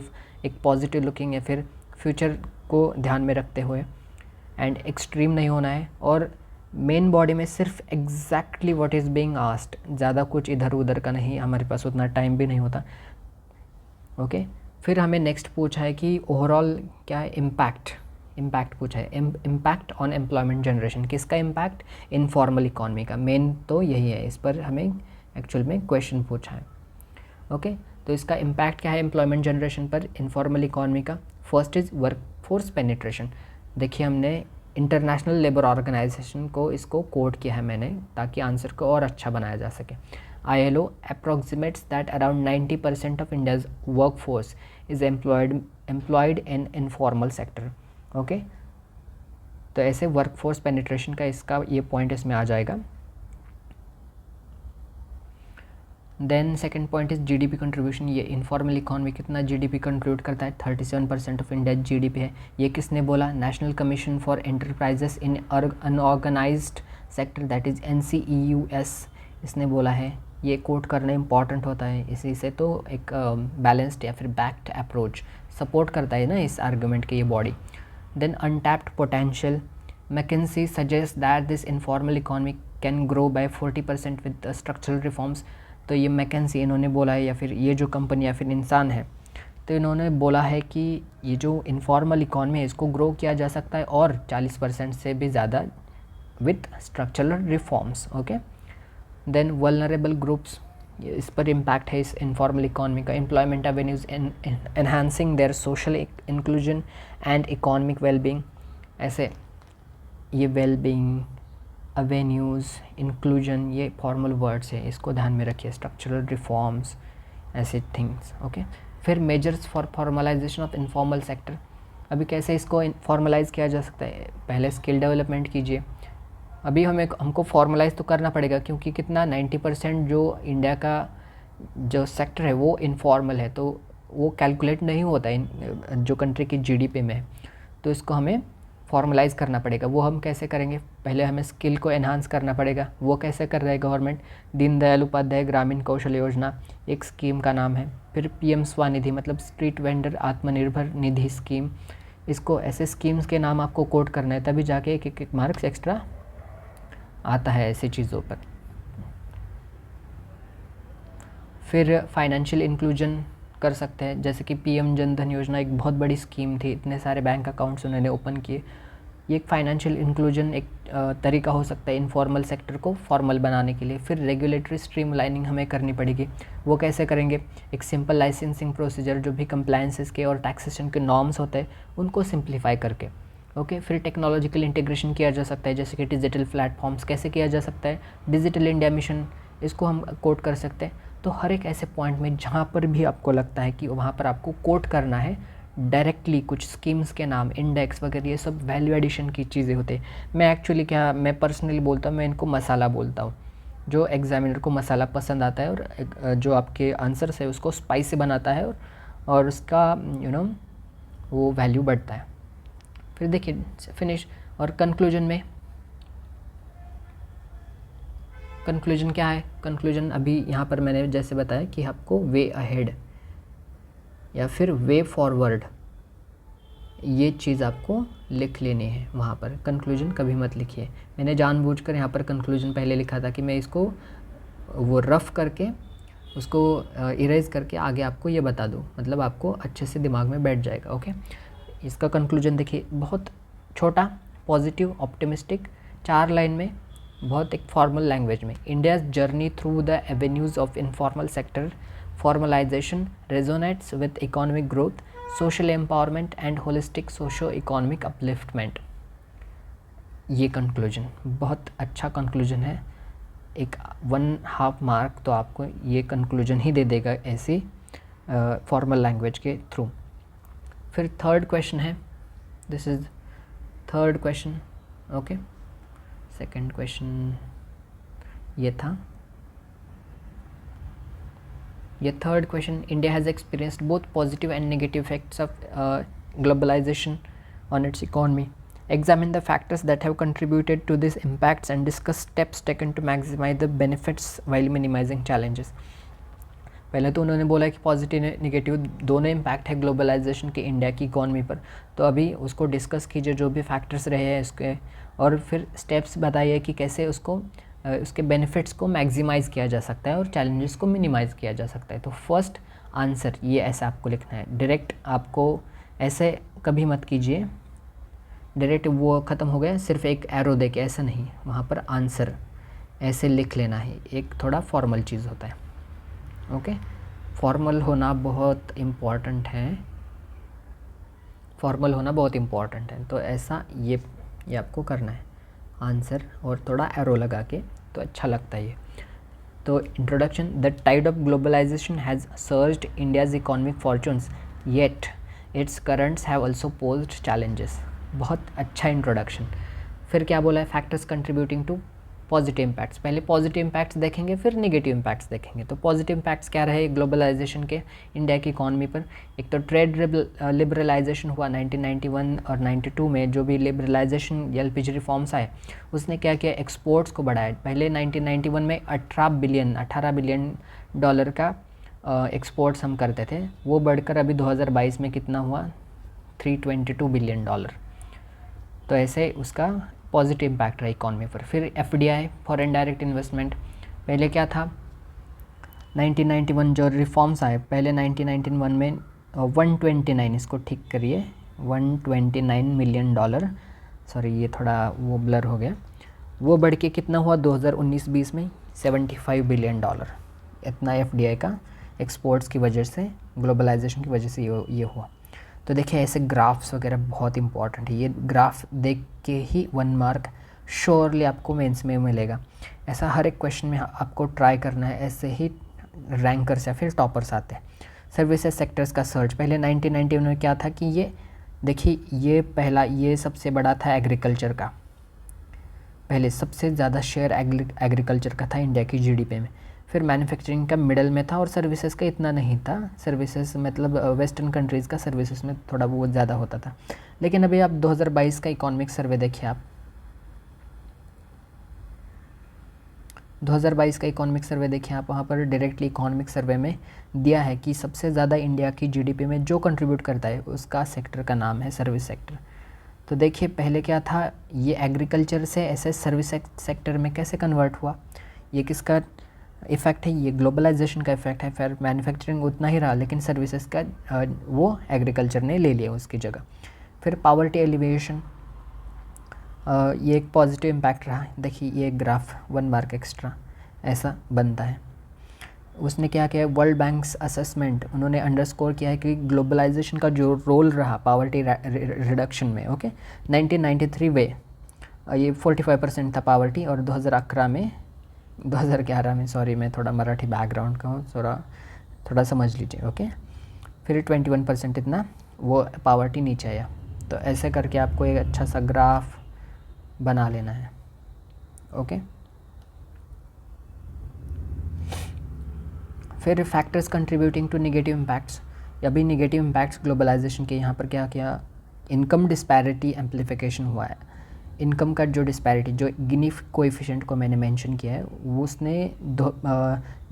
एक पॉजिटिव लुकिंग या फिर फ्यूचर को ध्यान में रखते हुए, एंड एक्सट्रीम नहीं होना है। और मेन बॉडी में सिर्फ exactly what is being asked, ज़्यादा कुछ इधर उधर का नहीं, हमारे पास उतना टाइम भी नहीं होता। ओके, फिर हमें नेक्स्ट पूछा है कि ओवरऑल क्या है, इम्पैक्ट पूछा है, इम्पैक्ट ऑन एम्प्लॉयमेंट जनरेशन। किसका इम्पैक्ट, इनफॉर्मल इकॉनमी का। मेन तो यही है, इस पर हमें एक्चुअल में क्वेश्चन पूछा है। ओके, तो इसका इम्पैक्ट क्या है एम्प्लॉयमेंट जनरेशन पर, इनफॉर्मल इकॉनमी का। First is workforce penetration. देखिए हमने इंटरनेशनल लेबर ऑर्गेनाइजेशन को इसको कोट किया है मैंने, ताकि आंसर को और अच्छा बनाया जा सके। ILO approximates that around 90% of India's workforce is employed employed in informal sector. Okay, तो ऐसे वर्कफोर्स पेनिट्रेशन का इसका ये पॉइंट इसमें आ जाएगा। Then second point is GDP contribution. ये इनफॉर्मल इकॉनमी कितना जीडीपी कंट्रीब्यूट करता है, 37% ऑफ इंडिया जीडीपी है। ये किसने बोला, national commission for enterprises in unorganised sector, that is NCEUS, इसने बोला है। ये कोट करना इंपॉर्टेंट होता है, इसी से तो एक बैलेंस्ड या फिर बैक्ड अप्रोच सपोर्ट करता है ना इस आर्गूमेंट के ये body. Then untapped potential, McKinsey suggest that this informal economy can grow by 40% with structural reforms. तो ये मैकेंजी इन्होंने बोला है, या फिर ये जो कंपनी या फिर इंसान है, तो इन्होंने बोला है कि ये जो इनफॉर्मल इकॉनमी है इसको ग्रो किया जा सकता है और 40% से भी ज़्यादा with structural reforms. Okay, then vulnerable groups, इस पर इम्पैक्ट है इस इनफॉर्मल इकॉनमी का। Employment avenues enhancing their social inclusion and economic wellbeing. ऐसे ये वेलबींग, एवेन्यूज़, इंक्लूजन, ये फॉर्मल वर्ड्स है, इसको ध्यान में रखिए। स्ट्रक्चरल रिफॉर्म्स, ऐसे थिंग्स। ओके, फिर measures for formalisation of informal sector. अभी कैसे इसको फॉर्मलाइज किया जा सकता है, पहले स्किल डेवलपमेंट कीजिए। अभी हमको फॉर्मलाइज तो करना पड़ेगा, क्योंकि कितना 90% जो इंडिया का जो सेक्टर है वो इनफॉर्मल है, तो वो कैलकुलेट नहीं होता है जो कंट्री की जीडीपी में है, तो इसको हमें फॉर्मलाइज़ करना पड़ेगा। वो हम कैसे करेंगे, पहले हमें स्किल को एनहांस करना पड़ेगा। वो कैसे कर रहा है गवर्नमेंट, दीनदयाल उपाध्याय ग्रामीण कौशल योजना एक स्कीम का नाम है। फिर PM स्वनिधि, मतलब street vendor Atmanirbhar Nidhi scheme. इसको ऐसे स्कीम्स के नाम आपको कोट करना है, तभी जाके एक मार्क्स एक्स्ट्रा आता है ऐसी चीज़ों पर। फिर फाइनेंशियल इंक्लूजन कर सकते हैं, जैसे कि PM जन धन योजना एक बहुत बड़ी स्कीम थी, इतने सारे बैंक अकाउंट्स उन्होंने ओपन किए। ये एक फाइनेंशियल इंक्लूजन एक तरीका हो सकता है इनफॉर्मल सेक्टर को फॉर्मल बनाने के लिए। फिर रेगुलेटरी स्ट्रीमलाइनिंग हमें करनी पड़ेगी। वो कैसे करेंगे, एक सिंपल लाइसेंसिंग प्रोसीजर, जो भी कंप्लायंसेस के और टैक्सेशन के नॉर्म्स होते हैं उनको सिंप्लीफाई करके। ओके, फिर टेक्नोलॉजिकल इंटीग्रेशन किया जा सकता है, जैसे कि डिजिटल प्लेटफॉर्म्स कैसे किया जा सकता है, डिजिटल इंडिया मिशन, इसको हम कोट कर सकते हैं। तो हर एक ऐसे पॉइंट में जहाँ पर भी आपको लगता है कि वहाँ पर आपको कोट करना है डायरेक्टली कुछ स्कीम्स के नाम, इंडेक्स वगैरह, ये सब वैल्यू एडिशन की चीज़ें होते हैं। मैं पर्सनली बोलता हूँ, मैं इनको मसाला बोलता हूँ। जो एग्जामिनर को मसाला पसंद आता है और जो आपके आंसर्स है उसको स्पाइसी बनाता है और उसका वो वैल्यू बढ़ता है। फिर देखिए फिनिश और कंक्लूजन क्या है। कंक्लूजन अभी यहाँ पर मैंने जैसे बताया कि आपको वे अहेड या फिर वे फॉरवर्ड, ये चीज़ आपको लिख लेनी है वहाँ पर। कंक्लूजन कभी मत लिखिए। मैंने जानबूझकर यहाँ पर कंक्लूजन पहले लिखा था कि मैं इसको वो रफ़ करके उसको इरेज करके आगे आपको ये बता दूँ, मतलब आपको अच्छे से दिमाग में बैठ जाएगा। ओके, इसका कंक्लूजन देखिए, बहुत छोटा, पॉजिटिव, ऑप्टिमिस्टिक, 4 लाइन में, बहुत एक फॉर्मल लैंग्वेज में। India's journey through the avenues of informal sector formalisation resonates with economic growth, social empowerment and holistic socio economic upliftment. ये कंक्लूजन बहुत अच्छा कंक्लूजन है। एक 1/2 मार्क तो आपको ये कंक्लूजन ही दे देगा ऐसी फॉर्मल लैंग्वेज के थ्रू। फिर थर्ड क्वेश्चन है, this is third question. Okay, second question ये था। ये third question, India has experienced both positive and negative effects of globalisation on its economy. Examine the factors that have contributed to these impacts and discuss steps taken to maximize the benefits while minimizing challenges. पहले तो उन्होंने बोला कि पॉजिटिव नेगेटिव दोनों इम्पैक्ट है ग्लोबलाइजेशन के इंडिया की इकॉनमी पर, तो अभी उसको डिस्कस कीजिए जो भी फैक्टर्स रहे हैं इसके, और फिर स्टेप्स बताइए कि कैसे उसको उसके बेनिफिट्स को मैक्सिमाइज़ किया जा सकता है और चैलेंजेस को मिनिमाइज़ किया जा सकता है। तो फर्स्ट आंसर ये ऐसा आपको लिखना है। डायरेक्ट आपको ऐसे कभी मत कीजिए, डायरेक्ट वो ख़त्म हो गया सिर्फ एक एरो देके, ऐसा नहीं, वहाँ पर आंसर ऐसे लिख लेना है। एक थोड़ा फॉर्मल चीज़ होता है। ओके, फॉर्मल होना बहुत इम्पॉर्टेंट है, फॉर्मल होना बहुत इम्पॉर्टेंट है। तो ऐसा ये आपको करना है, आंसर और थोड़ा एरो लगा के, तो अच्छा लगता है ये। तो introduction, the tide of globalisation has surged India's economic fortunes yet its currents have also posed challenges. बहुत अच्छा इंट्रोडक्शन। फिर क्या बोला है, factors contributing to positive impacts. पहले पॉजिटिव इम्पैक्ट्स देखेंगे, फिर नेगेटिव इम्पैक्ट्स देखेंगे। तो पॉजिटिव इम्पैक्ट्स क्या रहे ग्लोबलाइजेशन के इंडिया की इकॉनमी पर? एक तो ट्रेड लिबरलाइजेशन हुआ 1991 और 92 में, जो भी लिबरलाइजेशन एलपीजी रिफॉर्म्स आए उसने क्या किया, एक्सपोर्ट्स को बढ़ाया। पहले 1991 में 18 बिलियन डॉलर का एक्सपोर्ट्स हम करते थे, वो बढ़कर अभी 2022 में कितना हुआ, 322 बिलियन डॉलर। तो ऐसे उसका पॉजिटिव इम्पैक्ट रहा इकॉनमी पर। फिर एफडीआई, फॉरेन डायरेक्ट इन्वेस्टमेंट, पहले क्या था 1991 जो रिफॉर्म्स आए, पहले 1991 में 129, इसको ठीक करिए, 129 मिलियन डॉलर, सॉरी ये थोड़ा वो ब्लर हो गया, वो बढ़ के कितना हुआ 2019-20 में 75 बिलियन डॉलर। इतना एफडीआई का एक्सपोर्ट्स की वजह से, ग्लोबलाइजेशन की वजह से ये हुआ। तो देखिए ऐसे ग्राफ्स वगैरह बहुत इंपॉर्टेंट है। ये ग्राफ देख के ही 1 मार्क श्योरली आपको मेंस में मिलेगा। ऐसा हर एक क्वेश्चन में आपको ट्राई करना है, ऐसे ही रैंकर्स या फिर टॉपर्स आते हैं। सर्विसेज सेक्टर्स का सर्च, पहले 1991 में क्या था कि ये देखिए, ये पहला, ये सबसे बड़ा था एग्रीकल्चर का, पहले सबसे ज़्यादा शेयर एग्रीकल्चर का था इंडिया की जीडीपी में। फिर मैन्युफैक्चरिंग का मिडल में था और सर्विसेज का इतना नहीं था। सर्विसेज मतलब वेस्टर्न कंट्रीज़ का सर्विसेज में थोड़ा बहुत ज़्यादा होता था। लेकिन अभी आप 2022 का इकोनॉमिक सर्वे देखिए, आप 2022 का इकोनॉमिक सर्वे देखिए आप, वहाँ पर डायरेक्टली इकोनॉमिक सर्वे में दिया है कि सबसे ज़्यादा इंडिया की जीडीपी में जो कंट्रीब्यूट करता है उसका सेक्टर का नाम है सर्विस सेक्टर। तो देखिए पहले क्या था, ये एग्रीकल्चर से ऐसे सर्विस सेक्टर में कैसे कन्वर्ट हुआ, ये किसका इफ़ेक्ट है, ये ग्लोबलाइजेशन का इफ़ेक्ट है। फिर मैन्युफैक्चरिंग उतना ही रहा, लेकिन सर्विसेज का वो एग्रीकल्चर ने ले लिया उसकी जगह। फिर पावर्टी एलिवेशन, ये एक पॉजिटिव इम्पैक्ट रहा। देखिए ये ग्राफ 1 मार्क एक्स्ट्रा ऐसा बनता है। उसने क्या किया, वर्ल्ड बैंक्स असेसमेंट, उन्होंने अंडरस्कोर किया है कि ग्लोबलाइजेशन का जो रोल रहा पावर्टी रिडक्शन में, ओके 1993 में ये 45% था पावर्टी, और 2011 में सॉरी मैं थोड़ा मराठी बैकग्राउंड का हूँ, थोड़ा समझ लीजिए, ओके। फिर 21% इतना वो पावर्टी नीचे आया। तो ऐसे करके आपको एक अच्छा सा ग्राफ बना लेना है, ओके। फिर factors contributing to negative impacts, या भी नेगेटिव इम्पैक्ट्स ग्लोबलाइजेशन के, यहाँ पर क्या किया, इनकम डिस्पैरिटी एम्प्लीफिकेशन हुआ है। इनकम का जो डिस्पैरिटी, जो गिनी कोएफिशिएंट को मैंने मेंशन किया है, वो उसने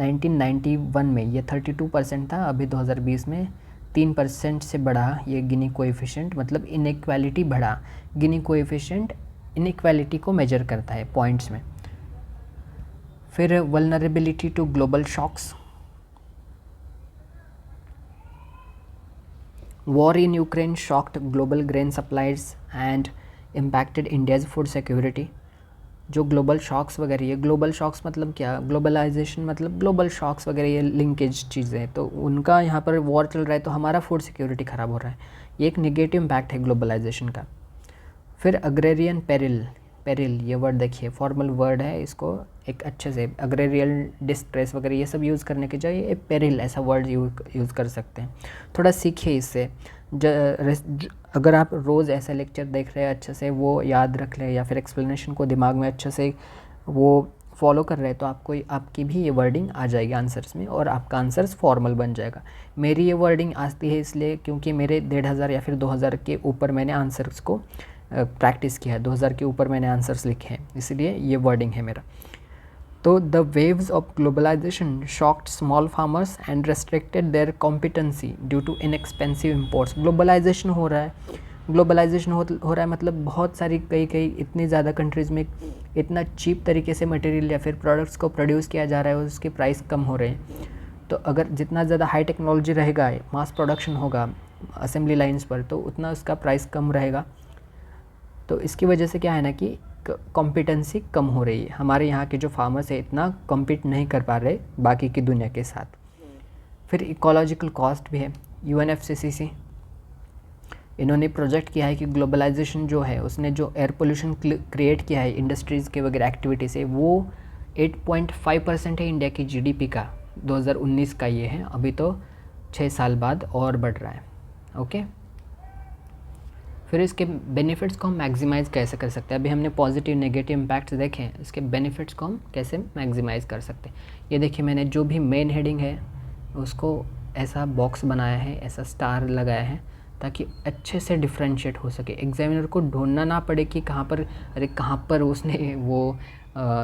1991 में ये 32% था, अभी 2020 में 3% से बढ़ा ये गिनी कोएफिशिएंट, मतलब इनइक्वालिटी बढ़ा। गिनी कोएफिशिएंट इनइक्वालिटी को मेजर करता है पॉइंट्स में। फिर vulnerability to global shocks, war in Ukraine shocked global grain supplies and impacted India's food security. जो ग्लोबल शॉक्स वगैरह, ये ग्लोबल शॉक्स मतलब क्या, ग्लोबलाइजेशन मतलब ग्लोबल शॉक्स वगैरह, ये लिंकेज चीज़ें, तो उनका यहाँ पर वॉर चल रहा है तो हमारा फूड सिक्योरिटी ख़राब हो रहा है, ये एक नेगेटिव इम्पैक्ट है ग्लोबलाइजेशन का। फिर अग्रेरियन पेरिल, ये वर्ड देखिए फॉर्मल वर्ड है, इसको एक अच्छे से अग्रेरियल डिस्ट्रेस वगैरह ये सब यूज़ करने के जाए पेरिल ऐसा वर्ड यूज़ कर सकते हैं। थोड़ा सीखिए इससे, अगर आप रोज़ ऐसा लेक्चर देख रहे हैं अच्छे से वो याद रख लें, या फिर एक्सप्लेनेशन को दिमाग में अच्छे से वो फॉलो कर रहे हैं, तो आपको आपकी भी ये वर्डिंग आ जाएगी आंसर्स में, और आपका आंसर्स फॉर्मल बन जाएगा। मेरी ये वर्डिंग आती है इसलिए क्योंकि मेरे 1500 या फिर 2000 के ऊपर मैंने आंसर्स को प्रैक्टिस किया है, 2000 के ऊपर मैंने आंसर्स लिखे हैं, इसलिए ये वर्डिंग है मेरा। तो the waves of globalisation shocked small farmers and restricted their competency due to inexpensive imports. Globalisation हो रहा है मतलब बहुत सारी कई इतनी ज़्यादा कंट्रीज़ में इतना चीप तरीके से मटेरियल या फिर प्रोडक्ट्स को प्रोड्यूस किया जा रहा है और उसके प्राइस कम हो रहे हैं। तो अगर जितना ज़्यादा हाई टेक्नोलॉजी रहेगा, मास प्रोडक्शन होगा असेंबली लाइन्स पर, तो उतना उसका प्राइस कम रहेगा। तो इसकी वजह से क्या है ना कि कॉम्पिटेंसी कम हो रही है, हमारे यहाँ के जो फार्मर्स है इतना कम्पीट नहीं कर पा रहे बाकी की दुनिया के साथ। फिर इकोलॉजिकल कॉस्ट भी है। UNFCCC इन्होंने प्रोजेक्ट किया है कि ग्लोबलाइजेशन जो है उसने जो एयर पोल्यूशन क्रिएट किया है इंडस्ट्रीज़ के वगैरह एक्टिविटी से, वो 8.5% है इंडिया की GDP का। 2019 का ये है, अभी तो 6 साल बाद और बढ़ रहा है, ओके। फिर इसके बेनिफिट्स को हम मैक्सिमाइज़ कैसे कर सकते हैं। अभी हमने पॉजिटिव नेगेटिव इम्पैक्ट्स देखे हैं, इसके बेनिफिट्स को हम कैसे मैक्सिमाइज़ कर सकते हैं। ये देखिए मैंने जो भी मेन हेडिंग है उसको ऐसा बॉक्स बनाया है, ऐसा स्टार लगाया है ताकि अच्छे से डिफ्रेंशिएट हो सके, एग्जामिनर को ढूंढना ना पड़े कि कहाँ पर उसने वो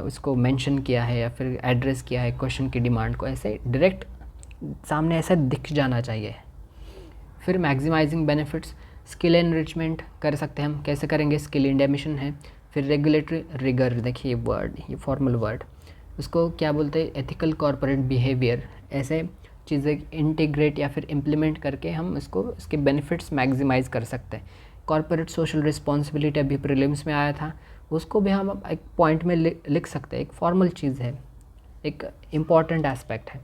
उसको मेंशन किया है या फिर एड्रेस किया है क्वेश्चन की डिमांड को, ऐसे डायरेक्ट सामने ऐसा दिख जाना चाहिए। फिर मैक्सिमाइजिंग बेनिफिट्स, स्किल एनरिचमेंट कर सकते हैं हम, कैसे करेंगे, स्किल इंडिया मिशन है। फिर रेगुलेटरी रिगर, देखिए वर्ड, ये फॉर्मल वर्ड, उसको क्या बोलते हैं, एथिकल कॉर्पोरेट बिहेवियर, ऐसे चीज़ें इंटीग्रेट या फिर इम्प्लीमेंट करके हम इसके बेनिफिट्स मैक्सिमाइज़ कर सकते हैं। कॉर्पोरेट सोशल रिस्पॉन्सिबिलिटी अभी प्रीलिम्स में आया था, उसको भी हम एक पॉइंट में लिख सकते हैं, एक फॉर्मल चीज़ है, एक इम्पॉर्टेंट एस्पेक्ट है।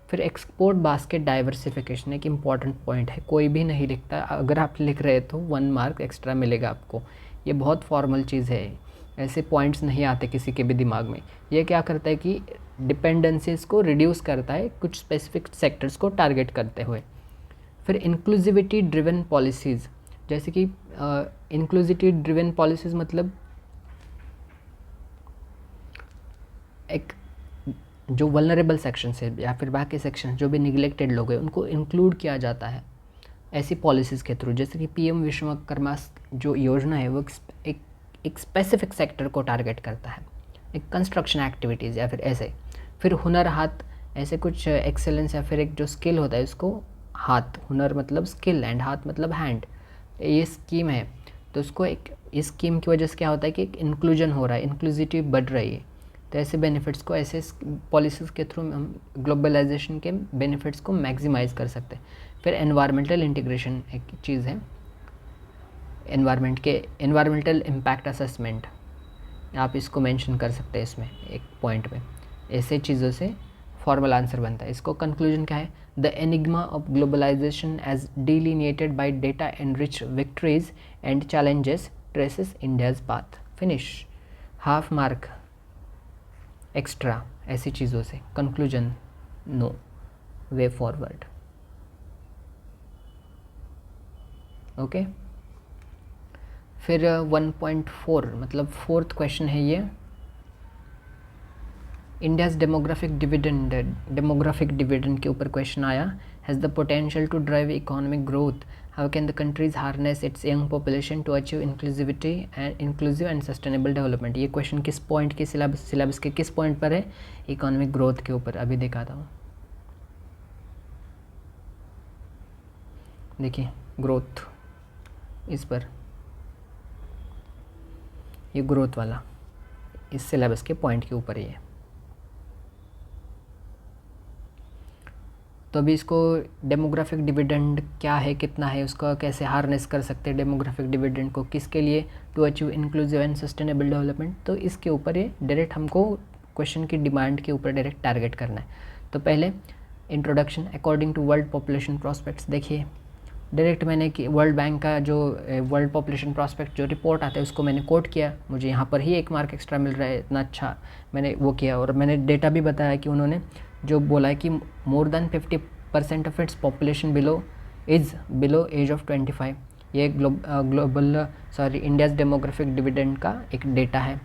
फिर एक्सपोर्ट बास्केट डाइवर्सिफिकेशन एक इम्पॉर्टेंट पॉइंट है, कोई भी नहीं लिखता, अगर आप लिख रहे तो 1 मार्क एक्स्ट्रा मिलेगा आपको। ये बहुत फॉर्मल चीज़ है, ऐसे पॉइंट्स नहीं आते किसी के भी दिमाग में। ये क्या करता है कि डिपेंडेंसीज को रिड्यूस करता है कुछ स्पेसिफिक सेक्टर्स को टारगेट करते हुए। फिर इंक्लूसिविटी ड्रिवन पॉलिसीज़, जैसे कि इंक्लूसिविटी ड्रिवन पॉलिसीज़ मतलब एक जो वल्नरेबल सेक्शन है या फिर बाकी सेक्शन जो भी निगलेक्टेड लोग हैं उनको इंक्लूड किया जाता है ऐसी पॉलिसीज़ के थ्रू। जैसे कि पीएम विश्वकर्मा जो योजना है वो एक स्पेसिफिक सेक्टर को टारगेट करता है, एक कंस्ट्रक्शन एक्टिविटीज़ या फिर ऐसे। फिर हुनर हाथ, ऐसे कुछ एक्सेलेंस या फिर एक जो स्किल होता है उसको, हाथ, हुनर मतलब स्किल एंड हाथ मतलब हैंड, ये स्कीम है। तो उसको एक इस स्कीम की वजह से क्या होता है कि एक इंक्लूजन हो रहा है, इंक्लूसिविटी बढ़ रही है। तो ऐसे बेनिफिट्स को, ऐसे पॉलिसीज़ के थ्रू हम ग्लोबलाइजेशन के बेनिफिट्स को मैक्सिमाइज़ कर सकते हैं। फिर एनवायरमेंटल इंटीग्रेशन एक चीज़ है, एनवायरमेंटल इम्पैक्ट असेसमेंट, आप इसको मेंशन कर सकते हैं इसमें एक पॉइंट में। ऐसे चीज़ों से फॉर्मल आंसर बनता है। इसको कंक्लूजन क्या है, the enigma of globalisation as delineated by data enrich victories and challenges traces India's path. Finish, half mark extra ऐसी चीज़ों से। Conclusion, no, way forward. Okay, फिर 1.4 मतलब 4th क्वेश्चन है ये, इंडियाज़ डेमोग्राफिक डिविडेंड के ऊपर क्वेश्चन आया। Has the potential to drive economic growth, how can the countries harness its young population to achieve inclusive and sustainable development. ये क्वेश्चन किस पॉइंट के सिलेबस के किस पॉइंट पर है, इकोनॉमिक ग्रोथ के ऊपर। अभी दिखाता हूँ, देखिए ग्रोथ, इस पर, ये ग्रोथ वाला इस सिलेबस के पॉइंट के ऊपर ही है। तो अभी इसको डेमोग्राफिक डिविडेंड क्या है, कितना है, उसका कैसे हार्नेस कर सकते हैं डेमोग्राफिक डिविडेंड को, किसके लिए, to achieve inclusive and sustainable development. तो इसके ऊपर ये डायरेक्ट हमको क्वेश्चन की डिमांड के ऊपर डायरेक्ट टारगेट करना है। तो पहले introduction, according to world population prospects, देखिए डायरेक्ट मैंने कि वर्ल्ड बैंक का जो वर्ल्ड पॉपुलेशन प्रॉस्पेक्ट जो रिपोर्ट आता है उसको मैंने कोट किया, मुझे यहाँ पर ही 1 मार्क एक्स्ट्रा मिल रहा है, इतना अच्छा मैंने वो किया। और मैंने डेटा भी बताया कि उन्होंने जो बोला है कि more than 50% of its population below age of 25, ये इंडियाज़ डेमोग्राफिक डिविडेंड का एक डेटा है।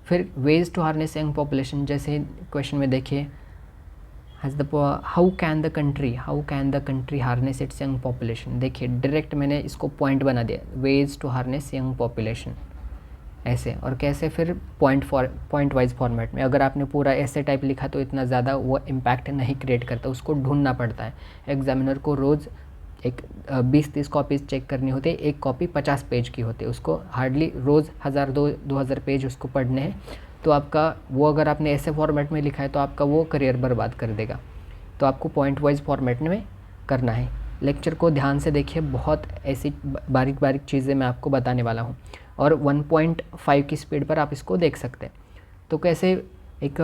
फिर ways to harness young population, जैसे क्वेश्चन में देखिए, how can the country harness its young population. देखिए डायरेक्ट मैंने इसको पॉइंट बना दिया, ways to harness young population, ऐसे। और कैसे, फिर पॉइंट वाइज फॉर्मेट में। अगर आपने पूरा ऐसे टाइप लिखा तो इतना ज़्यादा वो इम्पैक्ट नहीं क्रिएट करता, उसको ढूंढना पड़ता है। एग्जामिनर को रोज़ एक 20-30 कॉपीज़ चेक करनी होती है, एक कॉपी 50 पेज की होती है, उसको हार्डली रोज़ 1000-2000 पेज उसको पढ़ने हैं। तो आपका वो, अगर आपने ऐसे फॉर्मेट में लिखा है तो आपका वो करियर बर्बाद कर देगा। तो आपको पॉइंट वाइज फॉर्मेट में करना है। लेक्चर को ध्यान से देखिए, बहुत ऐसी बारीक चीज़ें मैं आपको बताने वाला हूँ, और 1.5 की स्पीड पर आप इसको देख सकते हैं। तो कैसे, एक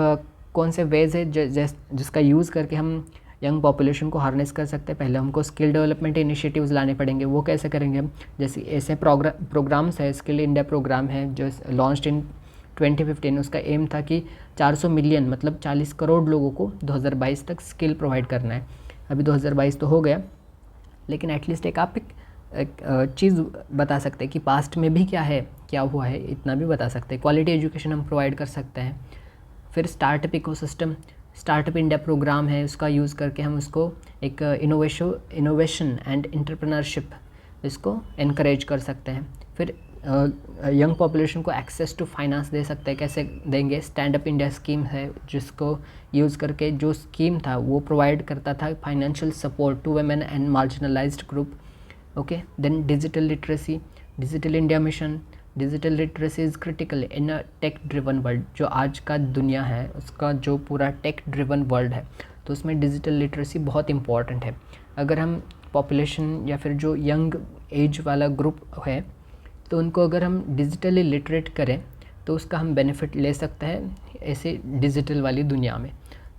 कौन से वेज है जिसका यूज़ करके हम यंग पॉपुलेशन को हार्नेस कर सकते हैं। पहले हमको स्किल डेवलपमेंट इनिशिएटिव्स लाने पड़ेंगे, वो कैसे करेंगे हम, जैसे ऐसे प्रोग्राम्स है, स्किल इंडिया प्रोग्राम है जो लॉन्च्ड इन 2015। उसका एम था कि 400 मिलियन मतलब 40 करोड़ लोगों को 2022 तक स्किल प्रोवाइड करना है। अभी 2022 तो हो गया, लेकिन एटलीस्ट एक आप एक चीज़ बता सकते हैं कि पास्ट में भी क्या हुआ है, इतना भी बता सकते हैं। क्वालिटी एजुकेशन हम प्रोवाइड कर सकते हैं। फिर startup ecosystem, startup India program है, उसका यूज़ करके हम उसको एक इनोवेशन एंड एंटरप्रेन्योरशिप इसको इनकरेज कर सकते हैं। फिर यंग पॉपुलेशन को एक्सेस टू फाइनेंस दे सकते हैं। कैसे देंगे? स्टैंड अप इंडिया स्कीम है, जिसको यूज़ करके जो स्कीम था वो प्रोवाइड करता था financial support to women and marginalised group. Okay, then digital literacy, digital India mission. Digital literacy is critical in a tech driven world. जो आज का दुनिया है उसका जो पूरा टेक ड्रिवन वर्ल्ड है, तो उसमें डिजिटल लिटरेसी बहुत इंपॉर्टेंट है। अगर हम पॉपुलेशन या फिर जो यंग एज वाला ग्रुप है तो उनको अगर हम डिजिटली लिटरेट करें तो उसका हम बेनिफिट ले सकते हैं ऐसे डिजिटल वाली दुनिया में।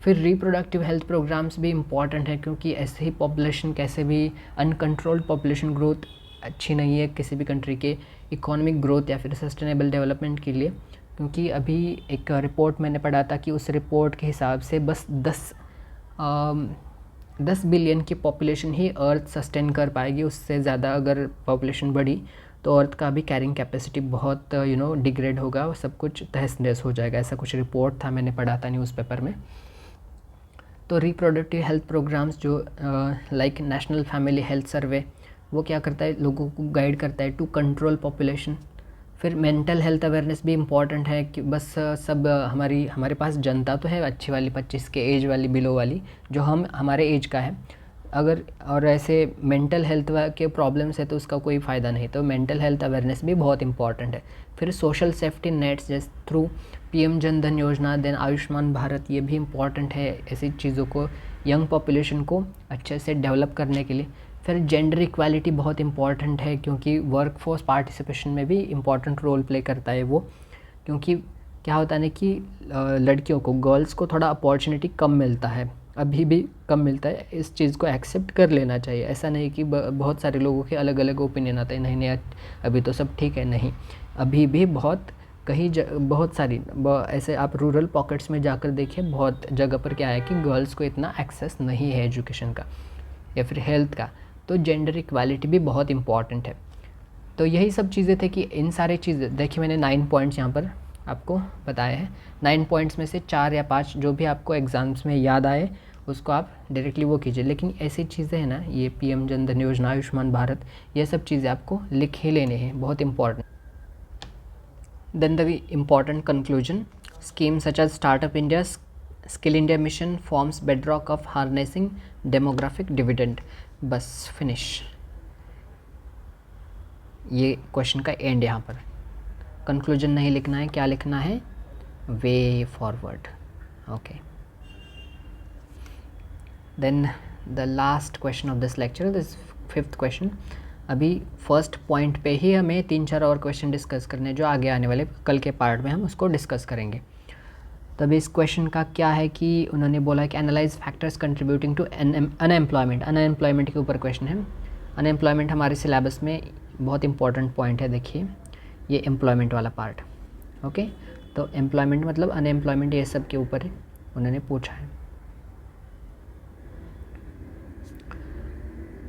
फिर रिप्रोडक्टिव हेल्थ प्रोग्राम्स भी इम्पॉर्टेंट है, क्योंकि ऐसे ही पॉपुलेशन कैसे भी अनकंट्रोल्ड पॉपुलेशन ग्रोथ अच्छी नहीं है किसी भी कंट्री के इकोनॉमिक ग्रोथ या फिर सस्टेनेबल डेवलपमेंट के लिए। क्योंकि अभी एक रिपोर्ट मैंने पढ़ा था कि उस रिपोर्ट के हिसाब से बस 10 बिलियन की पॉपुलेशन ही अर्थ सस्टेन कर पाएगी। उससे ज़्यादा अगर पॉपुलेशन बढ़ी तो अर्थ का भी कैरिंग कैपेसिटी बहुत डिग्रेड होगा और सब कुछ तहस नहस हो जाएगा। ऐसा कुछ रिपोर्ट था, मैंने पढ़ा था न्यूज़पेपर में। तो रिप्रोडक्टिव हेल्थ प्रोग्राम्स जो like national family health survey, वो क्या करता है? लोगों को गाइड करता है टू कंट्रोल पॉपुलेशन। फिर मेंटल हेल्थ अवेयरनेस भी इम्पॉर्टेंट है कि बस सब हमारे पास जनता तो है अच्छी वाली 25 के एज वाली बिलो वाली जो हमारे एज का है, अगर और ऐसे मेंटल हेल्थ के प्रॉब्लम्स है तो उसका कोई फ़ायदा नहीं। तो मेंटल हेल्थ अवेयरनेस भी बहुत इंपॉर्टेंट है। फिर सोशल सेफ्टी नेट्स जैसे थ्रू पीएम जन धन योजना, देन आयुष्मान भारत, ये भी इम्पॉर्टेंट है ऐसी चीज़ों को यंग पॉपुलेशन को अच्छे से डेवलप करने के लिए। फिर जेंडर इक्वालिटी बहुत इंपॉर्टेंट है, क्योंकि वर्कफोर्स पार्टिसिपेशन में भी इम्पॉर्टेंट रोल प्ले करता है वो। क्योंकि क्या होता है ना कि लड़कियों को, गर्ल्स को थोड़ा अपॉर्चुनिटी कम मिलता है, अभी भी कम मिलता है। इस चीज़ को एक्सेप्ट कर लेना चाहिए। ऐसा नहीं कि बहुत सारे लोगों के अलग अलग ओपिनियन आते हैं, नहीं नहीं अभी तो सब ठीक है, नहीं, अभी भी बहुत बहुत सारी ऐसे आप रूरल पॉकेट्स में जाकर देखिए, बहुत जगह पर क्या है कि गर्ल्स को इतना एक्सेस नहीं है एजुकेशन का या फिर हेल्थ का। तो जेंडर इक्वालिटी भी बहुत इंपॉर्टेंट है। तो यही सब चीज़ें थे कि इन सारी चीज़ें देखिए, मैंने 9 पॉइंट्स यहाँ पर आपको बताए हैं। 9 पॉइंट्स में से 4 या 5 जो भी आपको एग्ज़ाम्स में याद आए उसको आप डायरेक्टली वो कीजिए। लेकिन ऐसी चीज़ें हैं ना, ये पीएम जन धन योजना, आयुष्मान भारत, ये सब चीज़ें आपको लिख ही लेने हैं, बहुत important. Then the important conclusion, scheme such as startup India, skill India mission forms bedrock of harnessing demographic dividend. बस फिनिश, ये क्वेश्चन का एंड। यहाँ पर कंक्लूजन नहीं लिखना है, क्या लिखना है? Way forward. Okay, then the last question of this lecture, this 5th question. अभी फर्स्ट पॉइंट पे ही हमें 3-4 और क्वेश्चन डिस्कस करने, जो आगे आने वाले कल के पार्ट में हम उसको डिस्कस करेंगे। तभी इस क्वेश्चन का क्या है कि उन्होंने बोला कि analyse factors contributing to unemployment. Unemployment के ऊपर क्वेश्चन है। अनएम्प्लॉयमेंट हमारे सिलेबस में बहुत इंपॉर्टेंट पॉइंट है। देखिए ये एम्प्लॉयमेंट वाला पार्ट, ओके। तो एम्प्लॉयमेंट मतलब अनएम्प्लॉयमेंट, ये सब के ऊपर उन्होंने पूछा है।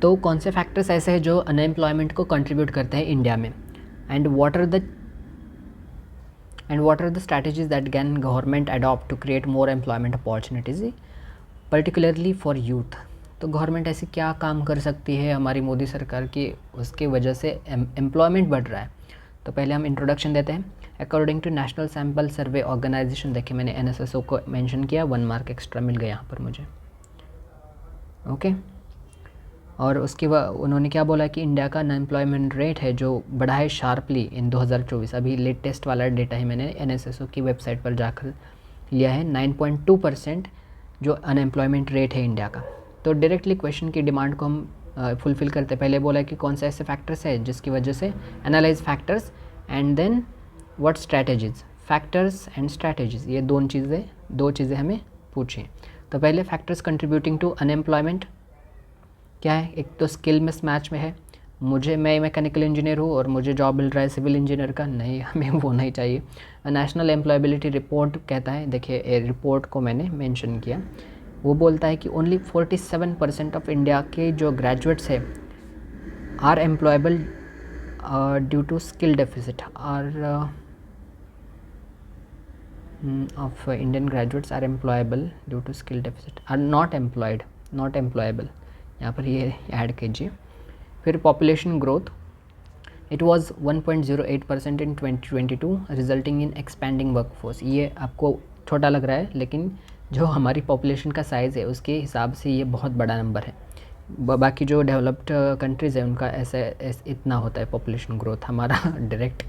तो कौन से फैक्टर्स ऐसे हैं जो अनएम्प्लॉयमेंट को कंट्रीब्यूट करते हैं इंडिया में, and what are the strategies that can government adopt to create more employment opportunities particularly for youth. तो गवर्नमेंट ऐसे क्या काम कर सकती है हमारी मोदी सरकार की, उसकी वजह से एम्प्लॉयमेंट बढ़ रहा है। तो पहले हम इंट्रोडक्शन देते हैं। According to national sample survey organisation, देखिए मैंने NSSO को मेंशन किया, 1 मार्क एक्स्ट्रा मिल गया यहाँ पर मुझे, ओके। और उसके बाद उन्होंने क्या बोला कि इंडिया का अनएम्प्लॉयमेंट रेट है जो बढ़ा है शार्पली इन 2024। अभी लेटेस्ट वाला डेटा ही मैंने NSSO की वेबसाइट पर जाकर लिया है। 9.2% जो अनएम्प्लॉयमेंट रेट है इंडिया का। तो डायरेक्टली क्वेश्चन की डिमांड को हम फुलफ़िल करते पहले बोला कि कौन से ऐसे फैक्टर्स है जिसकी वजह से, analyse factors and then what strategies, factors and strategies, ये दो चीज़ें हमें पूछें। तो पहले फैक्टर्स कंट्रीब्यूटिंग टू अनएम्प्लॉयमेंट क्या है? एक तो स्किल मिसमैच में है, मैं मैकेनिकल इंजीनियर हूँ और मुझे जॉब मिल रहा है सिविल इंजीनियर का, नहीं, हमें वो नहीं चाहिए। नेशनल एम्प्लॉयबिलिटी रिपोर्ट कहता है, देखिए रिपोर्ट को मैंने मेंशन किया, वो बोलता है कि ओनली 47% ऑफ इंडिया के जो ग्रेजुएट्स है are employable due to skill deficit, are of Indian graduates are employable due to skill deficit, are not employed, not employable, यहाँ पर ये ऐड कीजिए। फिर population growth, it was 1.08% in 2022 resulting in expanding workforce. ये आपको छोटा लग रहा है, लेकिन जो हमारी पॉपुलेशन का साइज़ है उसके हिसाब से ये बहुत बड़ा नंबर है। बाकी जो डेवलप्ड कंट्रीज़ है उनका ऐसे इतना होता है पॉपुलेशन ग्रोथ, हमारा डायरेक्ट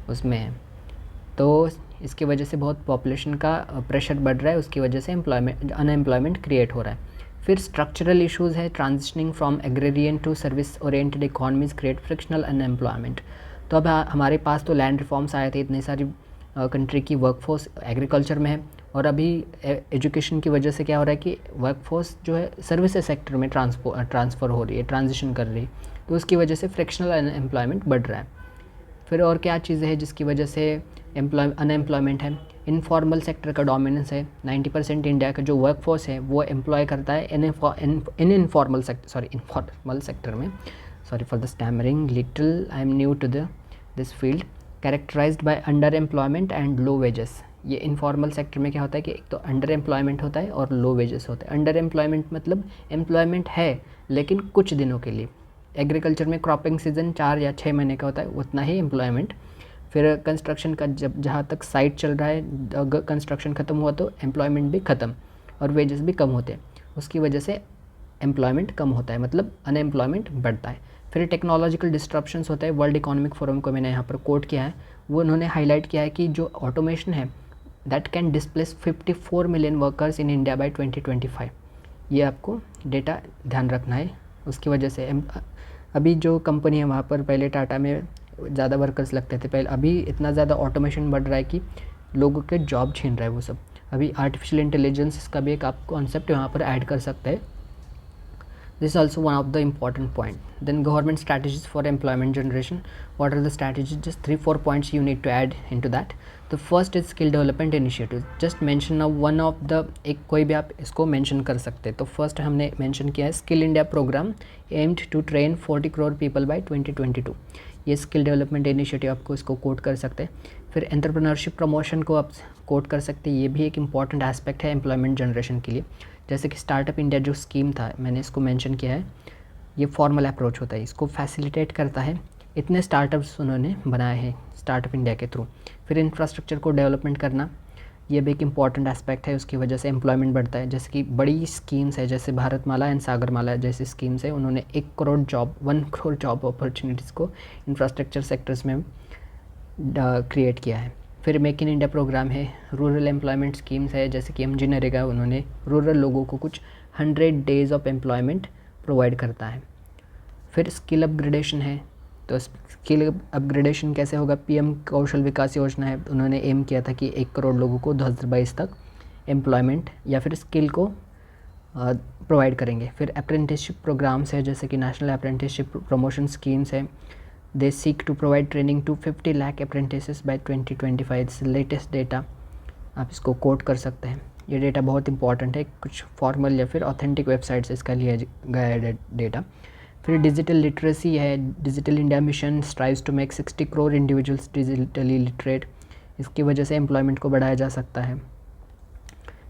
उसमें है। तो इसकी वजह से बहुत पॉपुलेशन का प्रेशर बढ़ रहा है, उसकी वजह से अनएम्प्लॉयमेंट क्रिएट हो रहा है। फिर स्ट्रक्चरल इश्यूज़ है, transitioning from agrarian to service oriented economies create frictional unemployment. तो अब हमारे पास तो लैंड रिफॉर्म्स आए थे, इतनी सारी कंट्री की वर्कफोर्स एग्रीकल्चर में है, और अभी एजुकेशन की वजह से क्या हो रहा है कि वर्कफोर्स जो है सर्विसेज सेक्टर में ट्रांसफ़र हो रही है, ट्रांजिशन कर रही है, तो उसकी वजह से फ्रिक्शनल अनएम्प्लॉयमेंट बढ़ रहा है। फिर और क्या चीज़ें हैं जिसकी वजह से अनएम्प्लॉयमेंट है? इनफॉर्मल सेक्टर का डोमिनेंस है। 90% इंडिया का जो वर्कफोर्स है वो एम्प्लॉय करता है इनफॉर्मल सेक्टर में। Sorry for the stammering, little I am new to this field. Characterised by under employment and low wages. ये इनफॉर्मल सेक्टर में क्या होता है कि एक तो अंडर एम्प्लॉयमेंट होता है और लो वेजेस होते हैं। अंडर एम्प्लॉयमेंट मतलब एम्प्लॉयमेंट है लेकिन कुछ दिनों के लिए। एग्रीकल्चर में क्रॉपिंग सीजन 4 या 6 महीने का होता है, उतना ही एम्प्लॉयमेंट। फिर कंस्ट्रक्शन का जहाँ तक साइट चल रहा है, अगर कंस्ट्रक्शन ख़त्म हुआ तो एम्प्लॉयमेंट भी ख़त्म और वेजेस भी कम होते हैं, उसकी वजह से एम्प्लॉयमेंट कम होता है, मतलब अनएम्प्लॉयमेंट बढ़ता है। फिर टेक्नोलॉजिकल डिस्ट्रप्शंस होता है। वर्ल्ड इकोनॉमिक फोरम को मैंने यहाँ पर कोट किया है, वो उन्होंने हाईलाइट किया है कि जो ऑटोमेशन है that can displace 54 million workers in India by 2025। ये आपको डेटा ध्यान रखना है। उसकी वजह से अभी जो कंपनी है वहाँ पर पहले टाटा में ज़्यादा वर्कर्स लगते थे पहले, अभी इतना ज़्यादा ऑटोमेशन बढ़ रहा है कि लोगों के जॉब छीन रहा है वो सब। अभी आर्टिफिशियल इंटेलिजेंस का भी एक आप कॉन्सेप्ट यहाँ पर ऐड कर सकते हैं। This also one of the important point. Then government strategies for employment generation, what are the strategies? Just 3-4 points you need to add into that. The first is skill development initiative. Just mention now one of the, एक कोई भी आप इसको मेंशन कर सकते हैं। तो फर्स्ट हमने मेंशन किया है skill India programme aimed to train 40 crore people by 2022। ये स्किल डेवलपमेंट इनिशिएटिव आपको इसको कोट कर सकते हैं। फिर एंटरप्रेन्योरशिप प्रमोशन को आप कोट कर सकते हैं, ये भी एक इम्पॉर्टेंट एस्पेक्ट है एम्प्लॉयमेंट जनरेशन के लिए। जैसे कि स्टार्टअप इंडिया जो स्कीम था, मैंने इसको मेंशन किया है, ये फॉर्मल अप्रोच होता है, इसको फैसिलिटेट करता है। इतने स्टार्टअप्स उन्होंने बनाए हैं स्टार्टअप इंडिया के थ्रू। फिर इंफ्रास्ट्रक्चर को डेवलपमेंट करना, ये भी एक इम्पॉर्टेंट एस्पेक्ट है, उसकी वजह से एम्प्लॉयमेंट बढ़ता है। जैसे कि बड़ी स्कीम्स है, जैसे भारतमाला एंड सागरमाला जैसी स्कीम्स है, उन्होंने 1 करोड़ जॉब अपॉर्चुनिटीज़ को इंफ्रास्ट्रक्चर सेक्टर्स में क्रिएट किया है। फिर मेक इन इंडिया प्रोग्राम है, रूरल एम्प्लॉयमेंट स्कीम्स है, जैसे कि MG नरेगा, उन्होंने रूरल लोगों को कुछ 100 डेज़ ऑफ एम्प्लॉयमेंट प्रोवाइड करता है। फिर स्किल अपग्रेडेशन है, तो स्किल अपग्रेडेशन कैसे होगा? PM कौशल विकास योजना है, उन्होंने एम किया था कि 1 करोड़ लोगों को 2022 तक एम्प्लॉयमेंट या फिर स्किल को प्रोवाइड करेंगे। फिर अप्रेंटिसशिप प्रोग्राम्स है, जैसे कि नेशनल अप्रेंटिसशिप प्रमोशन स्कीम्स है, they seek to provide training to 50 lakh apprentices by 2025। Latest data आप इसको कोट कर सकते हैं। ये डेटा बहुत इंपॉर्टेंट है, कुछ फॉर्मल या फिर ऑथेंटिक वेबसाइट से इसका लिया गया है डेटा। फिर डिजिटल लिटरेसी है, digital India mission strives to make 60 crore individuals digitally literate, इसकी वजह से एम्प्लॉयमेंट को बढ़ाया जा सकता है।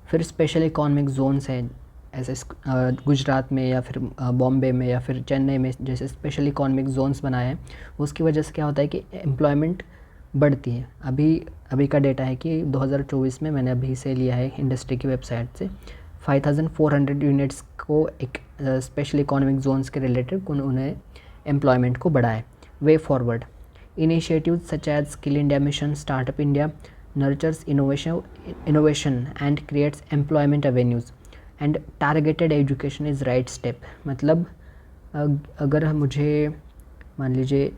फिर स्पेशल इकोनॉमिक जोन्स हैं, ऐसे गुजरात में या फिर बॉम्बे में या फिर चेन्नई में जैसे स्पेशल इकोनॉमिक जोन्स बनाए हैं, उसकी वजह से क्या होता है कि एम्प्लॉयमेंट बढ़ती है। अभी का डेटा है कि 2024 में, मैंने अभी से लिया है इंडस्ट्री की वेबसाइट से, 5400 यूनिट्स को एक स्पेशल इकोनॉमिक जोन्स के रिलेटेड उन्हें एम्प्लॉयमेंट को बढ़ाए। Way forward initiative such as skill India mission, startup India nurtures innovation and creates employment avenues and targeted education is right step. मतलब अगर मुझे मान लीजिए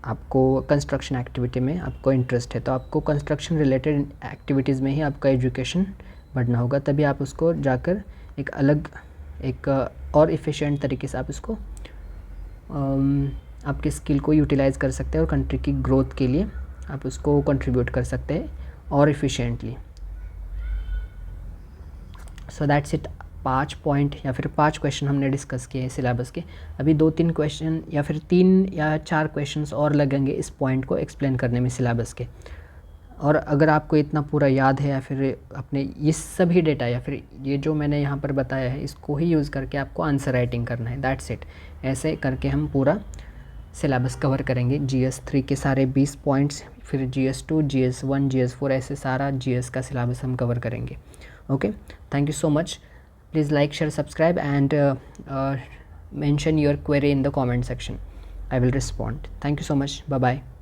आपको कंस्ट्रक्शन एक्टिविटी में आपको इंटरेस्ट है, तो आपको कंस्ट्रक्शन रिलेटेड एक्टिविटीज़ में ही आपका एजुकेशन बढ़ना होगा, तभी आप उसको जाकर एक अलग एक और इफ़िशिएंट तरीके से आप इसको आपके स्किल को यूटिलाइज़ कर सकते हैं और कंट्री की ग्रोथ के लिए आप उसको कंट्रीब्यूट कर सकते हैं और इफ़िशिएंटली। So that's it 5 पॉइंट या फिर 5 क्वेश्चन हमने डिस्कस किए हैं सिलेबस के। अभी 2-3 क्वेश्चन या फिर 3 या 4 क्वेश्चंस और लगेंगे इस पॉइंट को एक्सप्लेन करने में सिलेबस के। और अगर आपको इतना पूरा याद है या फिर अपने ये सभी डेटा या फिर ये जो मैंने यहाँ पर बताया है इसको ही यूज़ करके आपको आंसर राइटिंग करना है, दैट्स इट। ऐसे करके हम पूरा सिलेबस कवर करेंगे। GS3 के सारे 20 पॉइंट्स, फिर GS2, GS1, GS4 ऐसे सारा GS का सिलेबस हम कवर करेंगे। Okay, thank you so much. Please like, share, subscribe and mention your query in the comment section. I will respond. Thank you so much. Bye bye.